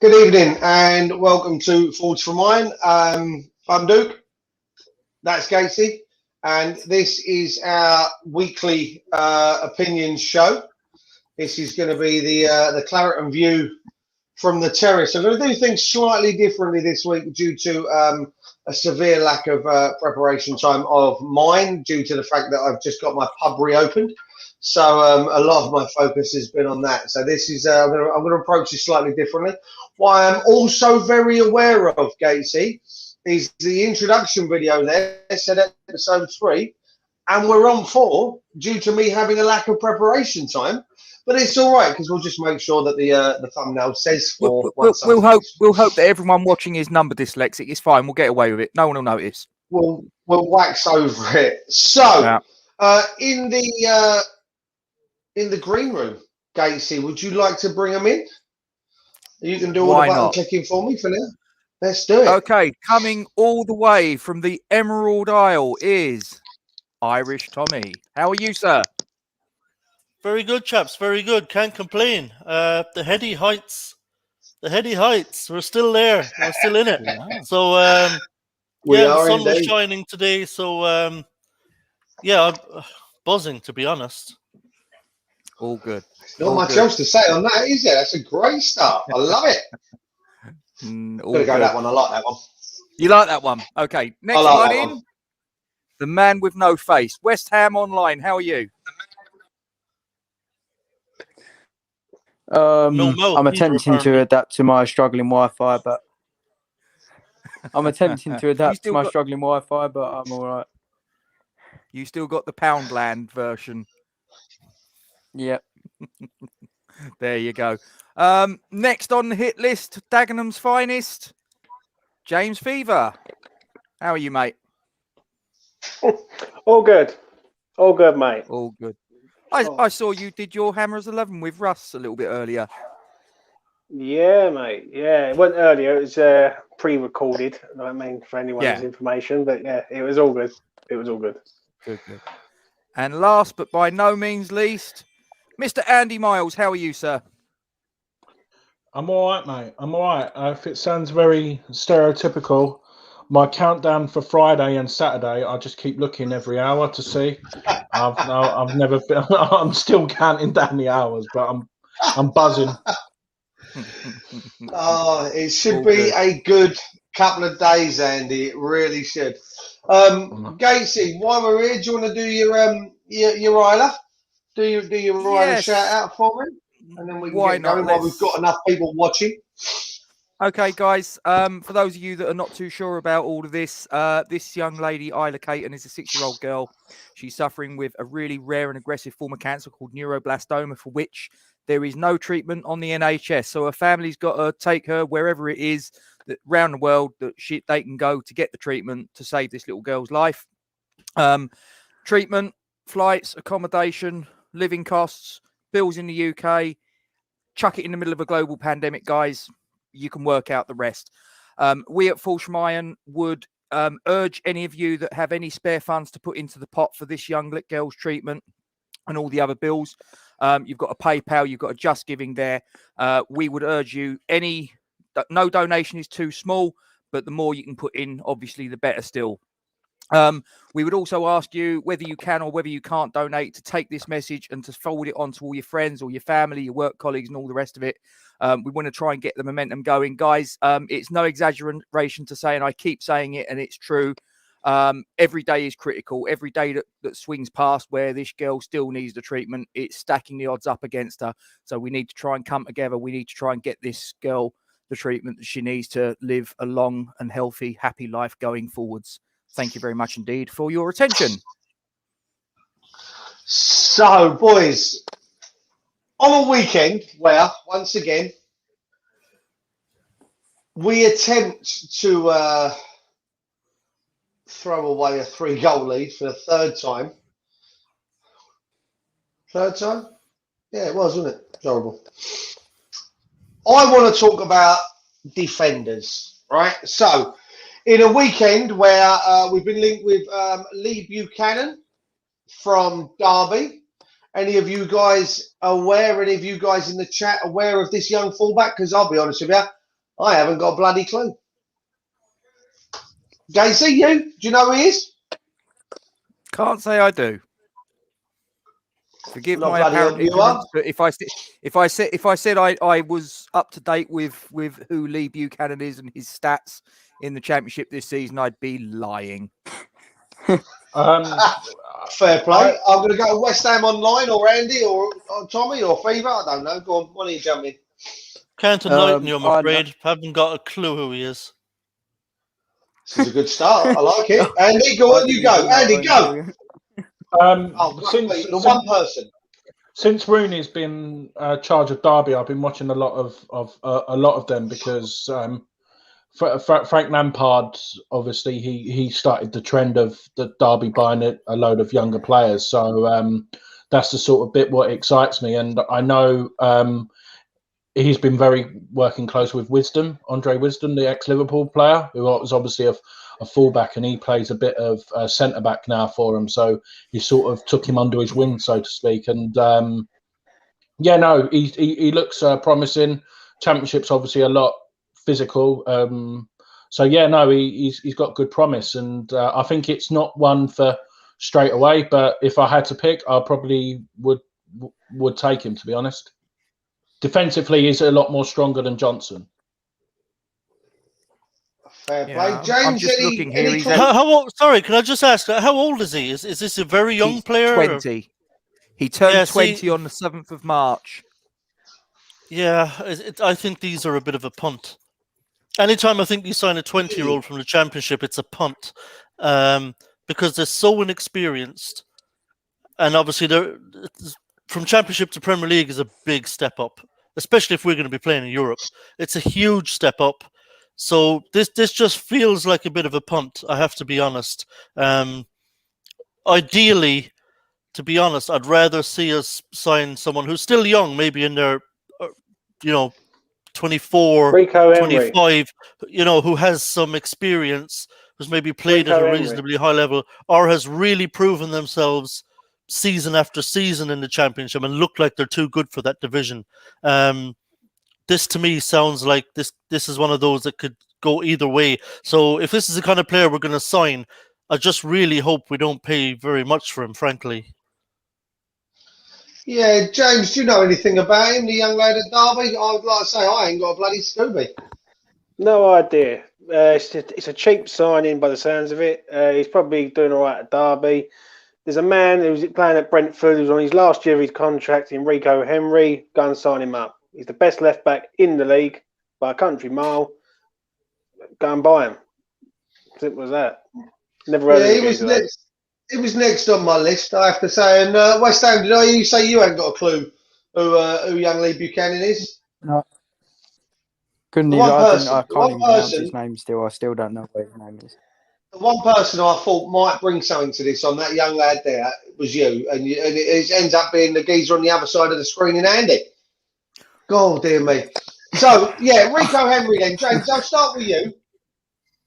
Good evening and welcome to Forwards for Mine. I'm Duke, that's Gatesy, and this is our weekly opinions show. This is going to be the Claret and View from the Terrace. I'm going to do things slightly differently this week due to a severe lack of preparation time of mine due to the fact that I've just got my pub reopened. So a lot of my focus has been on that. So this is I'm going to approach this slightly differently. What I'm also very aware of, Gatesy, is the introduction video there said episode 3, and we're on 4 due to me having a lack of preparation time. But it's all right because we'll just make sure that the thumbnail says 4. We'll hope that everyone watching is number dyslexic. It's fine. We'll get away with it. No one will notice. We'll wax over it. So in the green room, Gatesy, would you like to bring them in? You can do all the button clicking for me for now. Let's do it. Okay, coming all the way from the Emerald Isle is Irish Tommy. How are you, sir? Very good, chaps. Very good. Can't complain. The heady heights. We're still there. We're still in it. Yeah. So the sun was shining today. So I'm buzzing, to be honest. All good. Not much else to say on that, is there? That's a great start. I love it. Gotta go that one. I like that one. You like that one? Okay. Next one in. The man with no face. West Ham Online. How are you? I'm attempting to adapt to my struggling Wi-Fi, but I'm all right. You still got the Poundland version. Yep. There you go. Next on the hit list, Dagenham's finest, James Fever. How are you, mate? All good, mate. All good. I saw you did your Hammers 11 with Russ a little bit earlier. Yeah, mate. Yeah, it wasn't earlier. It was pre-recorded. I mean, for anyone's information, but yeah, it was all good. Good. And last but by no means least, Mr. Andy Miles. How are you, sir? I'm all right, mate. I'm all right. If it sounds very stereotypical, my countdown for Friday and Saturday, I just keep looking every hour to see. I've never been. I'm still counting down the hours, but I'm buzzing. Oh, it should be a good couple of days, Andy. It really should. Gatesy, while we're here, do you want to do your Isla? Do your Isla shout out for me, and then we can get going while we've got enough people watching. Okay, guys. For those of you that are not too sure about all of this, this young lady, Isla Caton, is a 6-year-old girl. She's suffering with a really rare and aggressive form of cancer called neuroblastoma, for which there is no treatment on the NHS. So her family's got to take her wherever it is around the world that they can go to get the treatment to save this little girl's life. Treatment, flights, accommodation, living costs, bills in the UK. Chuck it in the middle of a global pandemic, guys. You can work out the rest. We at Forwards for Mine would urge any of you that have any spare funds to put into the pot for this young girl's treatment and all the other bills. You've got a PayPal, you've got a Just Giving there. We would urge you, no donation is too small, but the more you can put in, obviously, the better still. We would also ask you whether you can or whether you can't donate to take this message and to forward it on to all your friends or your family, your work colleagues and all the rest of it. We want to try and get the momentum going. Guys, it's no exaggeration to say, and I keep saying it, and it's true. Every day is critical. Every day that swings past where this girl still needs the treatment, it's stacking the odds up against her. So we need to try and come together. We need to try and get this girl the treatment that she needs to live a long and healthy, happy life going forwards. Thank you very much indeed for your attention. So, boys, on a weekend where, once again, we attempt to throw away a 3-goal lead for the third time. Third time? Yeah, it was, wasn't it? It was horrible. I want to talk about defenders, right? So, in a weekend where we've been linked with Lee Buchanan from Derby. Any of you guys aware, any of you guys in the chat aware of this young fullback? Because I'll be honest with you, I haven't got a bloody clue. Gatesy, you? Do you know who he is? Can't say I do. Forgive Not my bloody apparent old you are. ignorance, but if I said I was up to date with who Lee Buchanan is and his stats in the championship this season, I'd be lying. Fair play. I'm going to go to West Ham Online or Andy or Tommy or Fever. I don't know. Go on. Why don't you jump in? Can't enlighten you, I'm afraid. Haven't got a clue who he is. This is a good start. I like it. Andy, go on. You go. Andy, go. The one person. Since Rooney's been charge of Derby, I've been watching a lot of them because Frank Lampard, obviously, he started the trend of the Derby buying a load of younger players. So that's the sort of bit what excites me. And I know he's been very working close with Andre Wisdom, the ex-Liverpool player, who was obviously a fullback, and he plays a bit of centre-back now for him. So he sort of took him under his wing, so to speak. And he looks promising. Championship's obviously a lot physical. He's got good promise. And I think it's not one for straight away, but if I had to pick, I probably would take him, to be honest. Defensively, he's a lot more stronger than Johnson. Fair play. James, I'm just looking here. How old? Sorry, can I just ask? How old is he? Is this a very young player? 20. He turned 20 on the 7th of March. Yeah, I think these are a bit of a punt. Anytime I think you sign a 20-year-old from the Championship, it's a punt because they're so inexperienced, and obviously from Championship to Premier League is a big step up, especially if we're going to be playing in Europe. It's a huge step up. So this just feels like a bit of a punt, I have to be honest. Ideally, to be honest, I'd rather see us sign someone who's still young, maybe in their, 24, 25, who has some experience, who's maybe played at a reasonably high level, or has really proven themselves season after season in the Championship and look like they're too good for that division. This to me sounds like this is one of those that could go either way. So if this is the kind of player we're going to sign, I just really hope we don't pay very much for him, frankly. Yeah, James, do you know anything about him, the young lad at Derby? I would like to say I ain't got a bloody Scooby. No idea. It's a cheap signing by the sounds of it. He's probably doing all right at Derby. There's a man who's playing at Brentford who's on his last year of his contract, Enrico Henry. Go and sign him up. He's the best left back in the league by a country mile. Go and buy him. Simple as that. Never heard of him. He was next on my list, I have to say. And West Ham, did I hear you say you ain't got a clue who young Lee Buchanan is? No. Couldn't even. I can't even pronounce his name still. I still don't know what his name is. The one person I thought might bring something to this on that young lad there was you. And it ends up being the geezer on the other side of the screen in Andy. God, dear me. So, yeah, Rico Henry then. James, I'll start with you.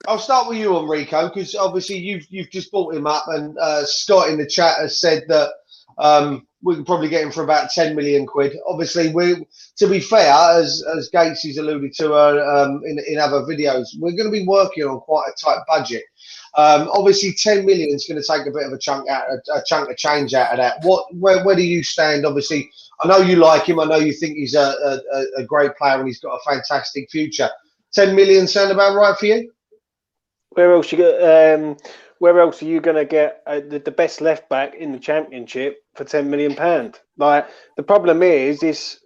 I'll start with you on Rico because obviously you've just brought him up, and Scott in the chat has said that we can probably get him for about 10 million quid. Obviously, to be fair, as Gatesy alluded to in other videos, we're going to be working on quite a tight budget. Obviously, 10 million is going to take a bit of a chunk of change out of that. Where do you stand? Obviously, I know you like him. I know you think he's a great player and he's got a fantastic future. 10 million sound about right for you? Where else where else are you going to get the best left back in the Championship for £10 million? Like, the problem is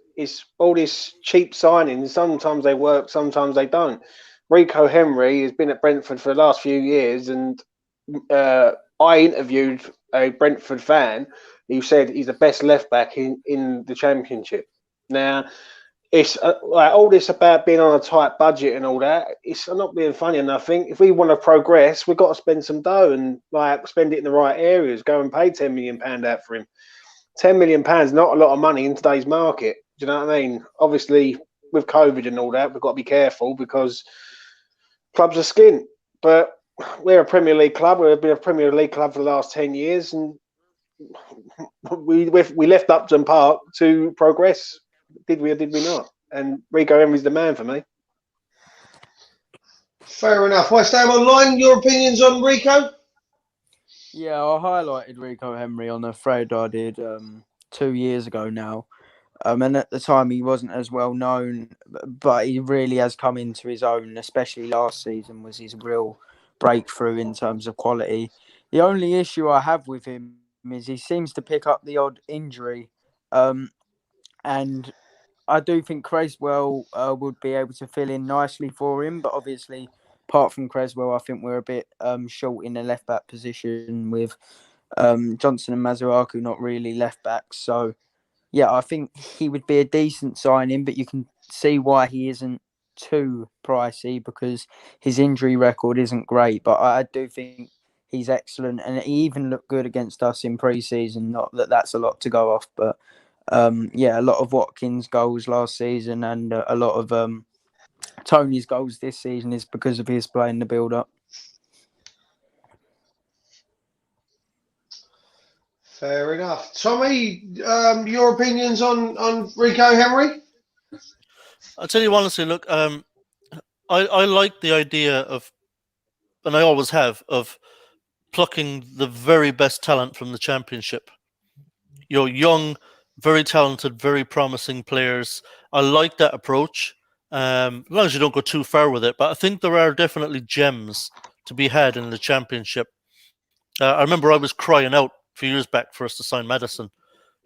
all these cheap signings. Sometimes they work, sometimes they don't. Rico Henry has been at Brentford for the last few years, and I interviewed a Brentford fan who said he's the best left back in the Championship. Now, it's like all this about being on a tight budget and all that. It's not being funny, and I think if we want to progress, we've got to spend some dough and spend it in the right areas. Go and pay £10 million out for him. £10 million is not a lot of money in today's market. Do you know what I mean? Obviously, with COVID and all that, we've got to be careful because clubs are skint. But we're a Premier League club. We've been a Premier League club for the last 10 years, and we left Upton Park to progress. Did we or did we not? And Rico Henry's the man for me. Fair enough. West Ham Online, your opinions on Rico? Yeah, I highlighted Rico Henry on a thread I did 2 years ago now. And at the time, he wasn't as well known, but he really has come into his own, especially last season was his real breakthrough in terms of quality. The only issue I have with him is he seems to pick up the odd injury. And I do think Creswell would be able to fill in nicely for him, but obviously, apart from Creswell, I think we're a bit short in the left back position with Johnson and Masuaku not really left backs. So, yeah, I think he would be a decent signing, but you can see why he isn't too pricey because his injury record isn't great. But I do think he's excellent, and he even looked good against us in pre-season. Not that that's a lot to go off, but yeah, a lot of Watkins' goals last season and a lot of Tony's goals this season is because of his play in the build-up. Fair enough. Tommy, your opinions on Rico Henry? I'll tell you honestly, look, I like the idea of, and I always have, of plucking the very best talent from the Championship. Young, very talented, very promising players. I like that approach, as long as you don't go too far with it. But I think there are definitely gems to be had in the Championship. I remember I was crying out a few years back for us to sign Maddison.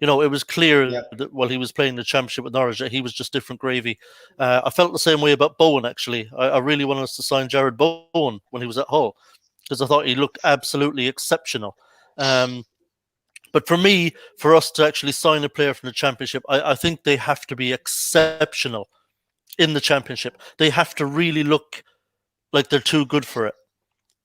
It was clear that while he was playing the Championship with Norwich that he was just different gravy. I felt the same way about Bowen, actually. I really wanted us to sign Jared Bowen when he was at Hull because I thought he looked absolutely exceptional. But for us to actually sign a player from the Championship, I think they have to be exceptional in the Championship. They have to really look like they're too good for it.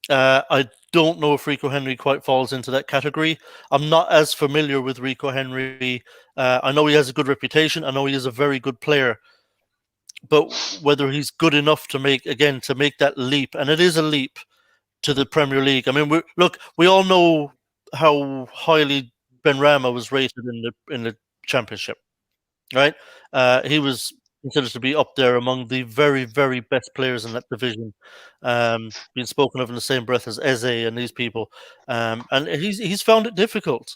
I don't know if Rico Henry quite falls into that category. I'm not as familiar with Rico Henry. I know he has a good reputation. I know he is a very good player. But whether he's good enough to make that leap, and it is a leap to the Premier League. I mean, we all know how highly Benrahma was rated in the Championship, right? He was considered to be up there among the very, very best players in that division, being spoken of in the same breath as Eze and these people. And he's found it difficult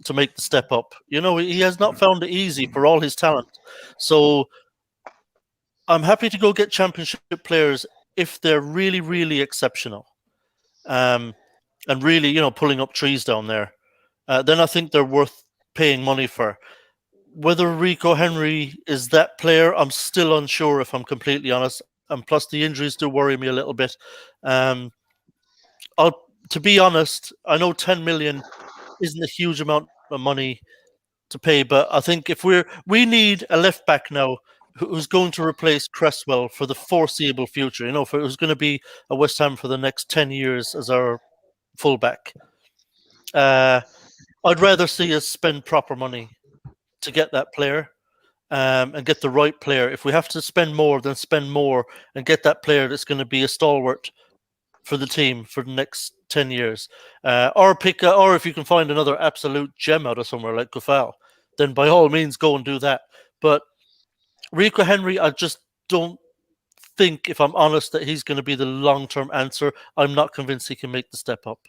to make the step up. He has not found it easy for all his talent. So I'm happy to go get Championship players if they're really, really exceptional, and really, pulling up trees down there. Then I think they're worth paying money for. Whether Rico Henry is that player, I'm still unsure, if I'm completely honest. And plus, the injuries do worry me a little bit. To be honest, I know 10 million isn't a huge amount of money to pay, but I think if we need a left back now who's going to replace Cresswell for the foreseeable future, who's going to be at West Ham for the next 10 years as our fullback. I'd rather see us spend proper money to get that player, and get the right player. If we have to spend more, then spend more and get that player that's going to be a stalwart for the team for the next 10 years. Or if you can find another absolute gem out of somewhere like Kufal, then by all means go and do that. But Rico Henry, I just don't think, if I'm honest, that he's going to be the long-term answer. I'm not convinced he can make the step up.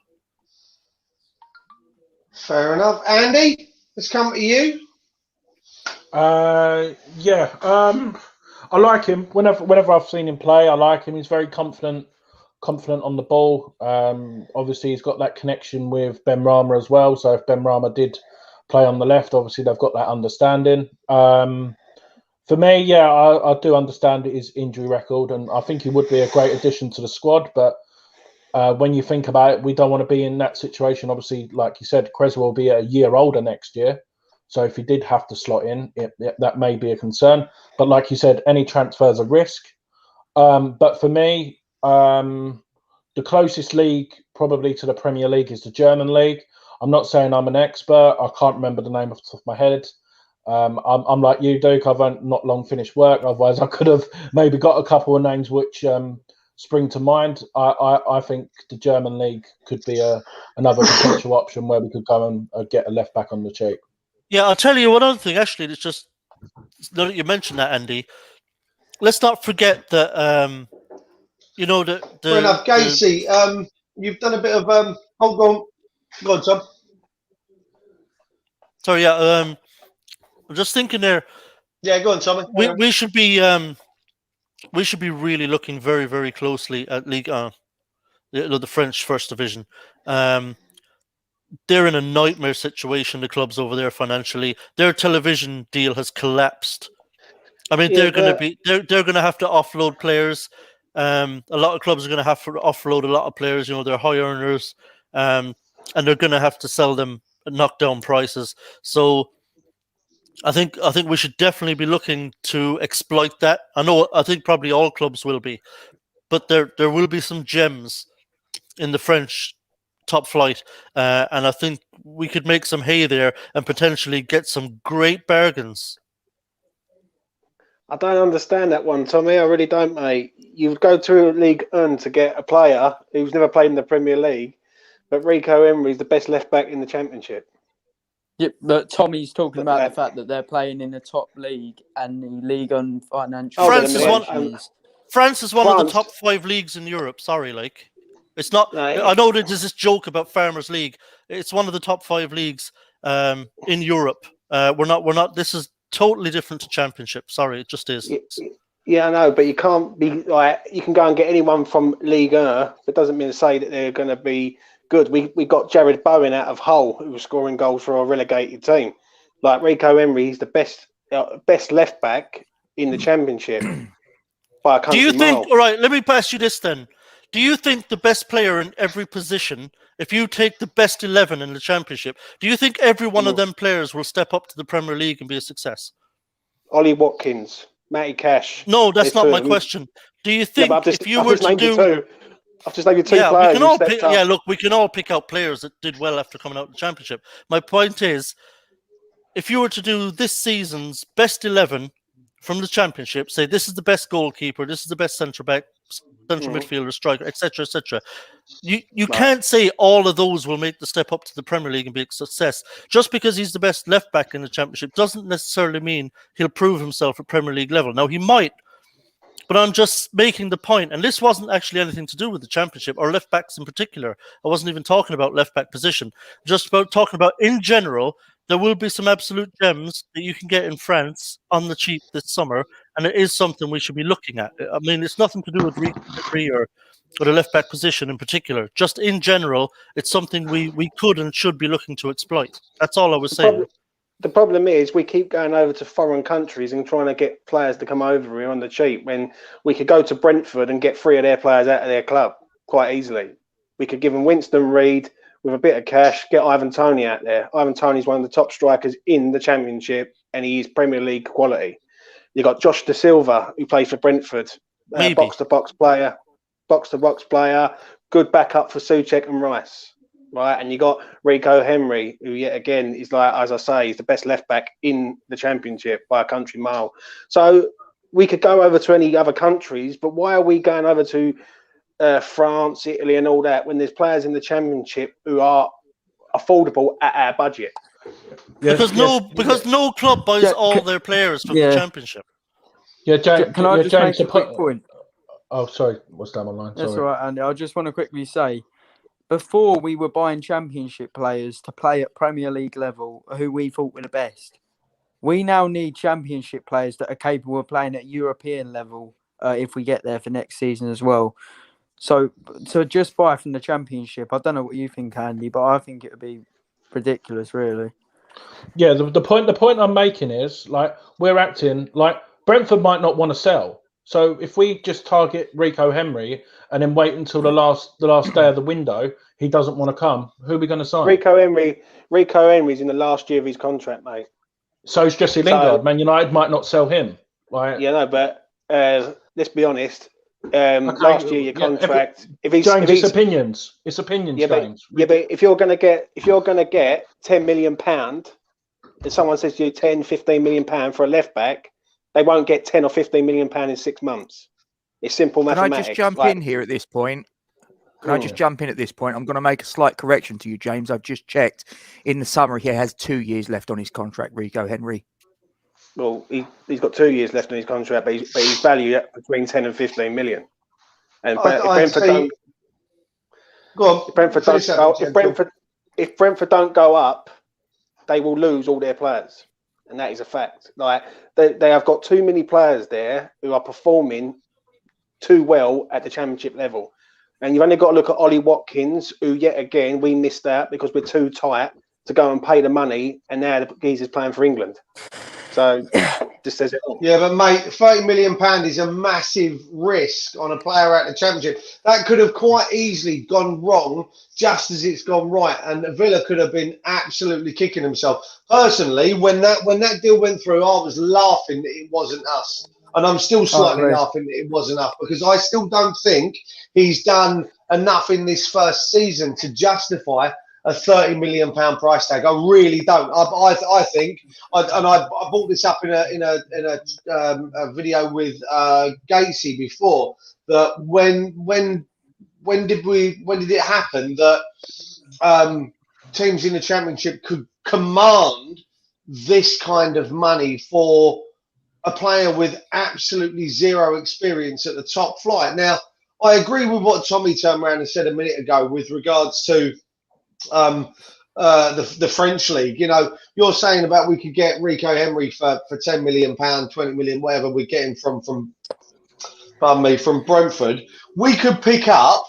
Fair enough. Andy, let's come to you. I like him. Whenever I've seen him play, I like him. He's very confident on the ball. Obviously, he's got that connection with Benrahma as well. So if Benrahma did play on the left, obviously they've got that understanding. For me, I do understand his injury record, and I think he would be a great addition to the squad. But when you think about it, we don't want to be in that situation. Obviously, like you said, Creswell will be a year older next year. So if he did have to slot in, that may be a concern. But like you said, any transfer is a risk. But for me, the closest league probably to the Premier League is the German league. I'm not saying I'm an expert. I can't remember the name off the top of my head. I'm like you, Duke. I've not long finished work. Otherwise, I could have maybe got a couple of names which spring to mind. I think the German league could be another potential option where we could go and get a left back on the cheap. Yeah, I'll tell you one other thing, actually, it's just, now that you mentioned that, Andy, let's not forget that You know, Fair enough. Gatesy, you've done a bit of Go on, Tom. Sorry, yeah. I'm just thinking there. Yeah, go on, Tommy. We should be really looking very, very closely at Ligue 1, the French First Division. They're in a nightmare situation. The clubs over there financially, their television deal has collapsed. I mean, they're going to have to offload players. A lot of clubs are going to have to offload a lot of players. You know, they're high earners, and they're going to have to sell them at knockdown prices. So, I think we should definitely be looking to exploit that. I think probably all clubs will be, but there will be some gems in the French top flight, and I think we could make some hay there and potentially get some great bargains. I don't understand that one, Tommy. I really don't, mate. You would go to League 1 to get a player who's never played in the Premier League, but Rico Henry is the best left back in the Championship. Yeah, but Tommy's talking about the fact that they're playing in the top league and the League on financial. France is one of the top 5 leagues in Europe. Sorry, like it's not. No, I know there's this joke about Farmers League. It's one of the top 5 leagues in Europe. We're not. This is totally different to Championship. Sorry, it just is. Yeah, I know, but you can't be like you can go and get anyone from Ligue 1. That doesn't mean to say that they're going to be good. We got Jared Bowen out of Hull, who was scoring goals for a relegated team. Like Rico Henry, he's the best left back in the Championship by a country mile. Do you think? All right, let me pass you this then. Do you think the best player in every position, if you take the best 11 in the Championship, do you think every one of them players will step up to the Premier League and be a success? Ollie Watkins, Matty Cash. No, that's not my question. Do you think if you were to do... I've just named you 2 players. We can all pick out players that did well after coming out of the Championship. My point is, if you were to do this season's best 11 from the Championship, say this is the best goalkeeper, this is the best centre-back, central midfielder, striker, etc., etc. You can't say all of those will make the step up to the Premier League and be a success. Just because he's the best left back in the Championship doesn't necessarily mean he'll prove himself at Premier League level. Now he might, but I'm just making the point, and this wasn't actually anything to do with the Championship or left backs in particular. I wasn't even talking about left back position. Just about talking about in general. There will be some absolute gems that you can get in France on the cheap this summer, and it is something we should be looking at. I mean, it's nothing to do with or the left back position in particular. Just in general, it's something we could and should be looking to exploit. That's all I was saying. The problem is we keep going over to foreign countries and trying to get players to come over here on the cheap when we could go to Brentford and get 3 of their players out of their club quite easily. We could give them Winston Reid with a bit of cash, get Ivan Toney out there. Ivan Toney's one of the top strikers in the Championship, and he is Premier League quality. You got Josh Da Silva, who plays for Brentford, box-to-box player, good backup for Souček and Rice, right? And you got Rico Henry, who yet again is like, as I say, he's the best left back in the Championship by a country mile. So we could go over to any other countries, but why are we going over to France, Italy, and all that when there's players in the Championship who are affordable at our budget? Because no club buys all their players from the Championship. Yeah, James, can I just make a quick point? Oh, sorry, what's that online? That's all right, Andy. I just want to quickly say, before we were buying Championship players to play at Premier League level, who we thought were the best. We now need Championship players that are capable of playing at European level if we get there for next season as well. So just buy from the Championship. I don't know what you think, Andy, but I think it would be ridiculous, really. Yeah, the point I'm making is like we're acting like Brentford might not want to sell. So if we just target Rico Henry and then wait until the last day of the window, he doesn't want to come. Who are we going to sign? Rico Henry's in the last year of his contract, mate. So is Jesse Lingard. Man United might not sell him. Right? Yeah, no, but let's be honest. Last year, your contract. It's opinions. It's opinions, James. But if you're going to get £10 million, and someone says to you 10, 15 million pound for a left back, they won't get 10 or 15 million pound in 6 months. It's simple mathematics. Can I just jump in here at this point? I'm going to make a slight correction to you, James. I've just checked. In the summer, he has 2 years left on his contract, Rico Henry. Well, he's got 2 years left on his contract, but he's valued at between 10 and 15 million. And if Brentford don't go up, they will lose all their players, and that is a fact. Like they have got too many players there who are performing too well at the Championship level, and you've only got to look at Ollie Watkins, who yet again we missed out because we're too tight to go and pay the money, and now the geezer's playing for England. So just says it all. Yeah, but mate, £30 million is a massive risk on a player at the Championship. That could have quite easily gone wrong, just as it's gone right, and Villa could have been absolutely kicking himself. Personally, when that deal went through, I was laughing that it wasn't us, and I'm still slightly laughing that it wasn't us, because I still don't think he's done enough in this first season to justify a £30 million price tag. I really don't. I think, and I brought this up in a video with Gatesy before, that when did it happen that teams in the Championship could command this kind of money for a player with absolutely zero experience at the top flight? Now, I agree with what Tommy turned around and said a minute ago with regards to the French league. You know, you're saying about we could get Rico Henry for £10 million, 20 million, whatever we're getting from Brentford. We could pick up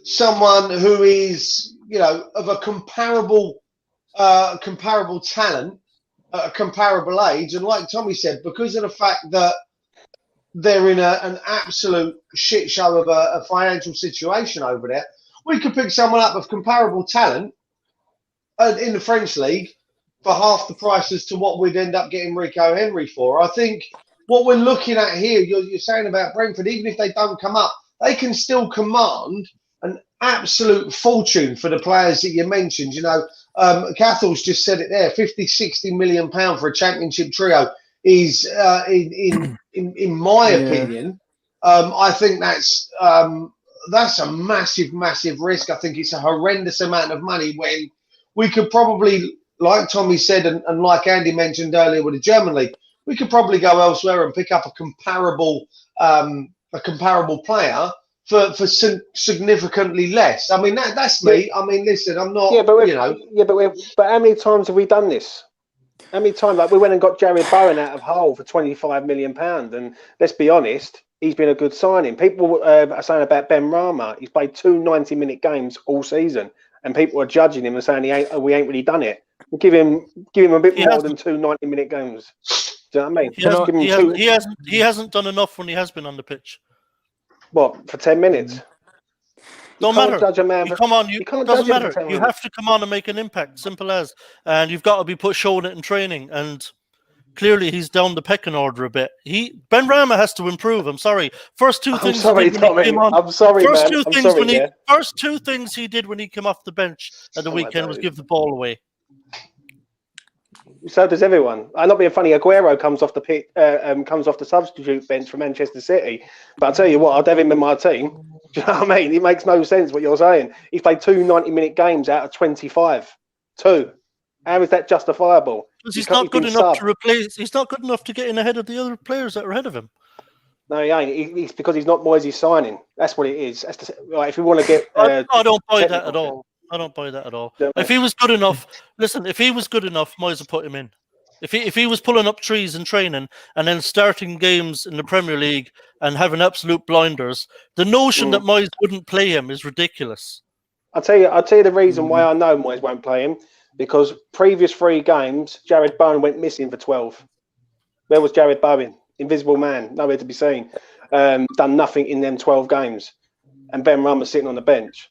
someone who is, you know, of a comparable talent at a comparable age, and like Tommy said, because of the fact that they're in an absolute shit show of a financial situation over there, we could pick someone up of comparable talent in the French league for half the price as to what we'd end up getting Rico Henry for. I think what we're looking at here, you're saying about Brentford, even if they don't come up, they can still command an absolute fortune for the players that you mentioned. You know, Cathal's just said it there, 50, 60 million pound for a Championship trio is, in my opinion, I think that's a massive, massive risk. I think it's a horrendous amount of money when we could probably, like Tommy said, and like Andy mentioned earlier with the German league, we could probably go elsewhere and pick up a comparable player for significantly less. I mean, that's me. I mean, listen, I'm not, but how many times have we done this? How many times? Like, we went and got Jared Bowen out of Hull for £25 million, and let's be honest, he's been a good signing. People are saying about Ben Rama, he's played 2 90-minute games all season, and people are judging him and saying we ain't really done it. We'll give him a bit more than 2 90-minute games. Do you know what I mean? He hasn't done enough when he has been on the pitch. What, for 10 minutes? Don't matter. Come on, it doesn't matter. You have to come on and make an impact. Simple as. And you've got to be showing it in training. And clearly, he's down the pecking order a bit. Ben Rama has to improve. I'm sorry. First two things he did when he came off the bench at the weekend was give the ball away. So does everyone. I'm not being funny. Aguero comes off the substitute bench for Manchester City. But I'll tell you what, I'd have him in my team. Do you know what I mean? It makes no sense what you're saying. He's played 2 90-minute games out of 25. 2. How is that justifiable? Because he's not good enough to replace. He's not good enough to get in ahead of the other players that are ahead of him. No, he ain't. It's because he's not Moisey's signing. That's what it is. If we want to get, I don't buy that at all. I don't buy that at all. If he was good enough, if he was good enough, Moyes would put him in. If he was pulling up trees in training and then starting games in the Premier League and having absolute blinders, the notion that Moyes wouldn't play him is ridiculous. I'll tell you the reason why I know Moyes won't play him, because previous 3 games, Jared Bowen went missing for 12. Where was Jared Bowen? Invisible man, nowhere to be seen. Done nothing in them 12 games. And Ben Rama sitting on the bench.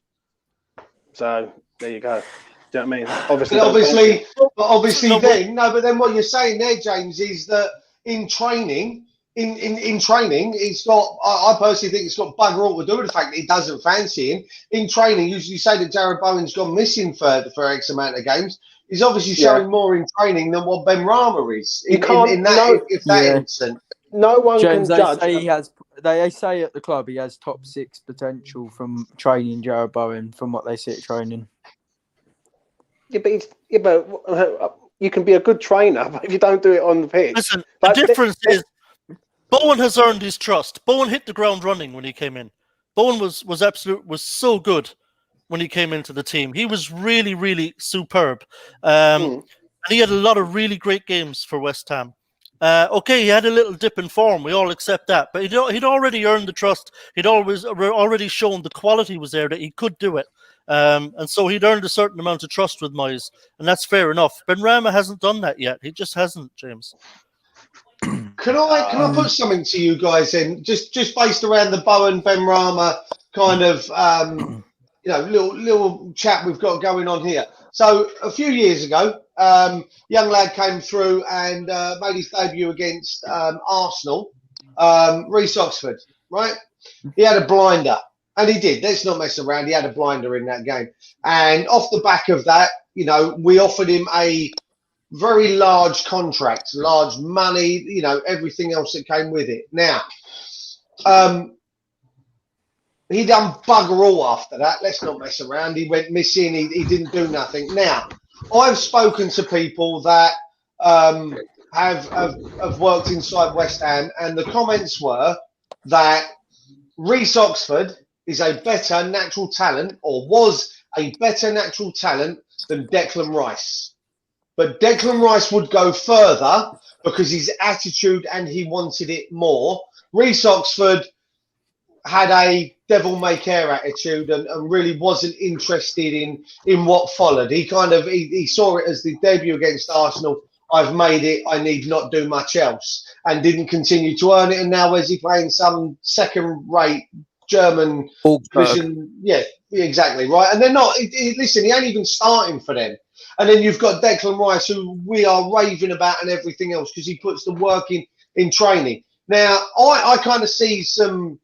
So there you go. Do you know what I mean? But then what you're saying there, James, is that in training, it's got. I personally think it's got bugger all to do with the fact that he doesn't fancy him. In training, you say that Jared Bowen's gone missing for X amount of games. He's obviously showing more in training than what Ben Rama is. In that instant. No one James, can judge. They say at the club he has top 6 potential from training Jared Bowen, from what they see at training. But you can be a good trainer, but if you don't do it on the pitch. Listen, the difference is Bowen has earned his trust. Bowen hit the ground running when he came in. Bowen was so good when he came into the team. He was really, really superb. And he had a lot of really great games for West Ham. Okay, he had a little dip in form. We all accept that. But he'd already earned the trust. He'd already shown the quality was there, that he could do it. And so he'd earned a certain amount of trust with Moyes. And that's fair enough. Benrahma hasn't done that yet. He just hasn't, James. Can I put something to you guys in, just based around the Bowen Benrahma kind of little chat we've got going on here. So a few years ago, young lad came through and made his debut against Arsenal, Reece Oxford, right? He had a blinder, and he did. Let's not mess around. He had a blinder in that game, and off the back of that, we offered him a very large contract, large money, everything else that came with it. Now, he done bugger all after that. Let's not mess around. He went missing. He didn't do nothing. Now, I've spoken to people that have worked inside West Ham, and the comments were that Reece Oxford is a better natural talent, or was a better natural talent than Declan Rice. But Declan Rice would go further because his attitude, and he wanted it more. Reece Oxford had a devil-may-care attitude and really wasn't interested in what followed. He he saw it as the debut against Arsenal. I've made it. I need not do much else, and didn't continue to earn it. And now where's he playing? Some second-rate German division? Yeah, exactly right. And they're not. Listen, he ain't even starting for them. And then you've got Declan Rice, who we are raving about and everything else because he puts the work in training. Now, I kind of see some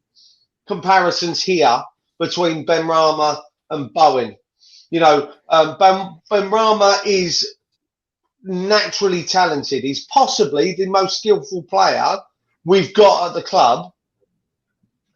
comparisons here between Benrahma and Bowen. Benrahma is naturally talented. He's possibly the most skillful player we've got at the club.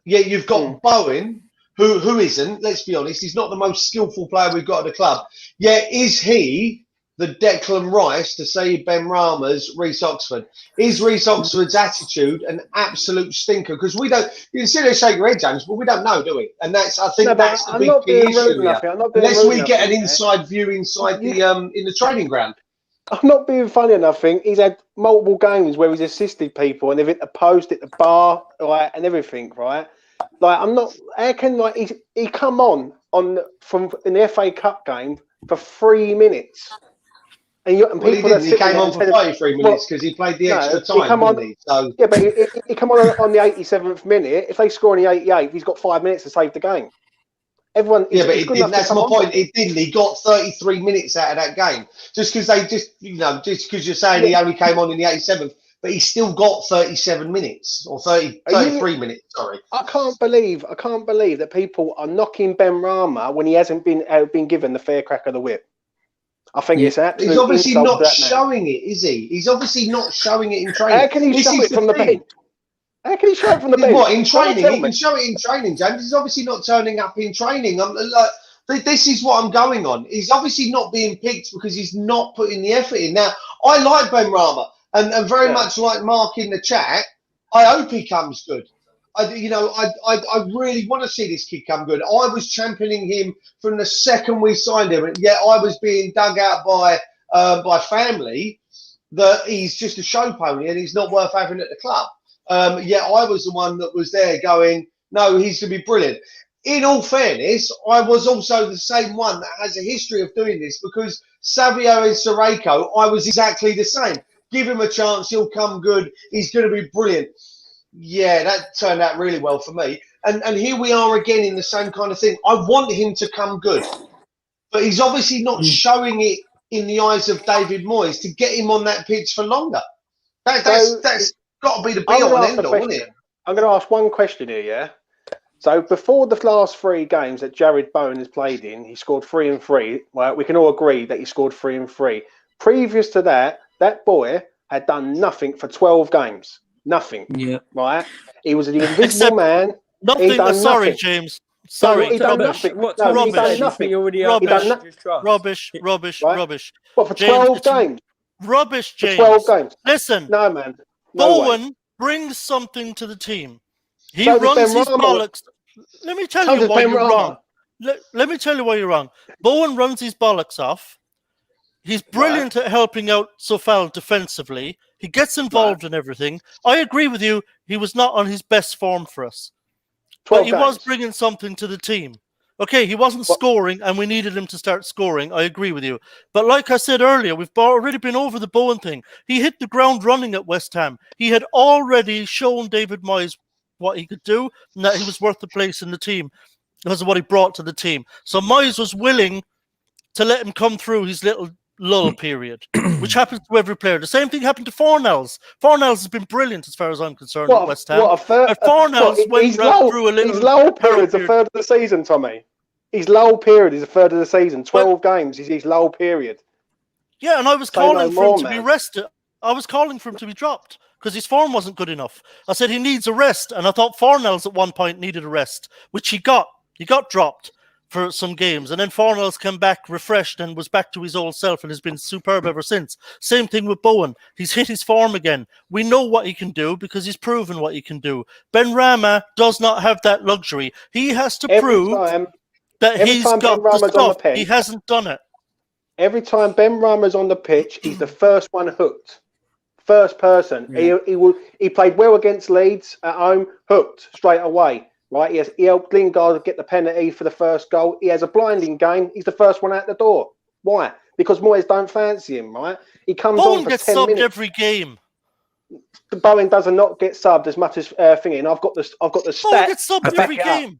Yet you've got Bowen, who isn't, let's be honest, he's not the most skillful player we've got at the club. Yet is he the Declan Rice to say Benrahma's Reece Oxford? Is Reece Oxford's attitude an absolute stinker? Because we don't, you can sit there and shake your head, James, but we don't know, do we? And that's, I think that's the big key issue here. Unless we get an inside view inside the in the training ground. I'm not being funny enough. I think he's had multiple games where he's assisted people and they've hit the post, hit the bar, right, and everything, right? Like, I'm not. How can he come on from in the FA Cup game for 3 minutes? And people he came on for 33 minutes because he played the extra time, didn't he? So yeah, but he come on the 87th minute. If they score in the 88th, he's got 5 minutes to save the game. Everyone, yeah, but he didn't. That's my point. He didn't. He got 33 minutes out of that game just because because you're saying he only came on in the 87th. But he still got 37 minutes or 33 minutes. Sorry, I can't believe that people are knocking Benrahma when he hasn't been given the fair crack of the whip. I think it's absolutely. He's obviously not showing it, is he? He's obviously not showing it in training. How can he show it from the bench? How can he show it from the bench? What, in training? He can show it in training, James. He's obviously not turning up in training. This is what I'm going on. He's obviously not being picked because he's not putting the effort in. Now, I like Benrahma. And very much like Mark in the chat, I hope he comes good. I really want to see this kid come good. I was championing him from the second we signed him, and yet I was being dug out by family that he's just a show pony and he's not worth having at the club. Yet I was the one that was there going, no, he's going to be brilliant. In all fairness, I was also the same one that has a history of doing this because Savio and Sireko, I was exactly the same. Give him a chance, he'll come good. He's going to be brilliant. Yeah, that turned out really well for me. And here we are again in the same kind of thing. I want him to come good. But he's obviously not showing it in the eyes of David Moyes to get him on that pitch for longer. That's got to be the be-all and end-all, isn't it? I'm going to ask one question here, yeah? So before the last 3 games that Jared Bowen has played in, he scored 3 and 3. Well, we can all agree that he scored 3 and 3. Previous to that, that boy had done nothing for 12 games. Nothing. Yeah. Right? He was the invisible man. Nothing. Sorry, James. Sorry. He done nothing. What? No, he done nothing. Rubbish. What, for 12 games? Rubbish, James. For 12 games. Listen. No, man. No Bowen brings something to the team. He runs his bollocks. Let me tell So you does why Ben you're Rama. wrong. Let me tell you why you're wrong. Bowen runs his bollocks off. He's brilliant at helping out Sofal defensively. He gets involved in everything. I agree with you. He was not on his best form for us. But he was bringing something to the team. Okay, he wasn't scoring, and we needed him to start scoring. I agree with you. But like I said earlier, we've already been over the Bowen thing. He hit the ground running at West Ham. He had already shown David Moyes what he could do, and that he was worth the place in the team because of what he brought to the team. So Moyes was willing to let him come through his little lull period, which happens to every player. The same thing happened to Fornells. Fornells has been brilliant as far as I'm concerned at West Ham. Fornells went through a little... His lull period's a third of the season, Tommy. His lull period is a third of the season. 12 games is his lull period. Yeah, and I was calling for him to be rested. I was calling for him to be dropped because his form wasn't good enough. I said he needs a rest, and I thought Fornells at one point needed a rest, which he got. He got dropped for some games, and then Fornells came back refreshed and was back to his old self and has been superb ever since. Same thing with Bowen. He's hit his form again. We know what he can do because he's proven what he can do. Ben Rama does not have that luxury. He has to prove that he's got the stuff. He hasn't done it. Every time Ben Rama's on the pitch, he's the first one hooked. First person. Yeah. He played well against Leeds at home, hooked straight away. Right, he helped Lingard get the penalty for the first goal. He has a blinding game. He's the first one out the door. Why? Because Moyes don't fancy him. Right? He comes on for 10 minutes. Bowen gets subbed every game. Bowen does not get subbed as much as thinking. I've got the stats. Bowen gets subbed every game.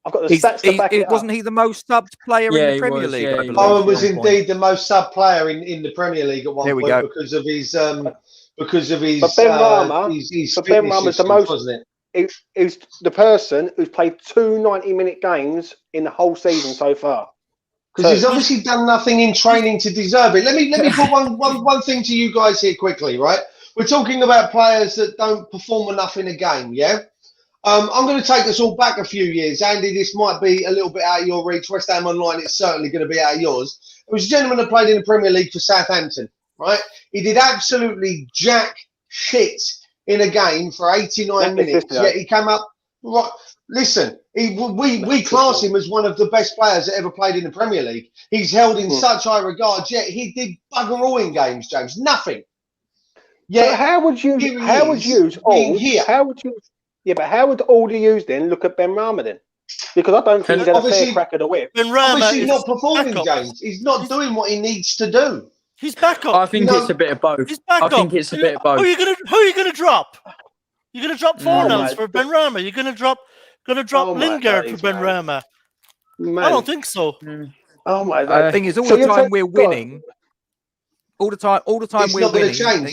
I've got the stats to back it up. Wasn't he the most subbed player in the Premier League? Yeah, Bowen was indeed the most subbed player in the Premier League at one point because of his But Ben Rama, Ben Rama's the most, wasn't it? He's the person who's played 2 90-minute games in the whole season so far. Because he's obviously done nothing in training to deserve it. Let me put one thing to you guys here quickly, right? We're talking about players that don't perform enough in a game, yeah? I'm going to take us all back a few years. Andy, this might be a little bit out of your reach. West Ham Online, it's certainly going to be out of yours. It was a gentleman that played in the Premier League for Southampton, right? He did absolutely jack shit in a game for 89 minutes. Yeah, he came up. Right, listen, we class him as one of the best players that ever played in the Premier League. He's held in such high regard. Yet he did bugger all in games, James. Nothing. Yeah. So how would you use all? Yeah, but how would all the use then look at Ben Rama then? Because I don't think he's had a fair crack of the whip. Ben Rama obviously not performing, James. He's not doing what he needs to do. He's back up. I think it's a bit of both. I think it's a bit of both. Who are you gonna drop? You're gonna drop Fornells for Ben Rama. You're gonna drop Lingard for Ben Rama. I don't think so. Oh my God! The thing is, all the time we're winning. All the time we're winning. Change,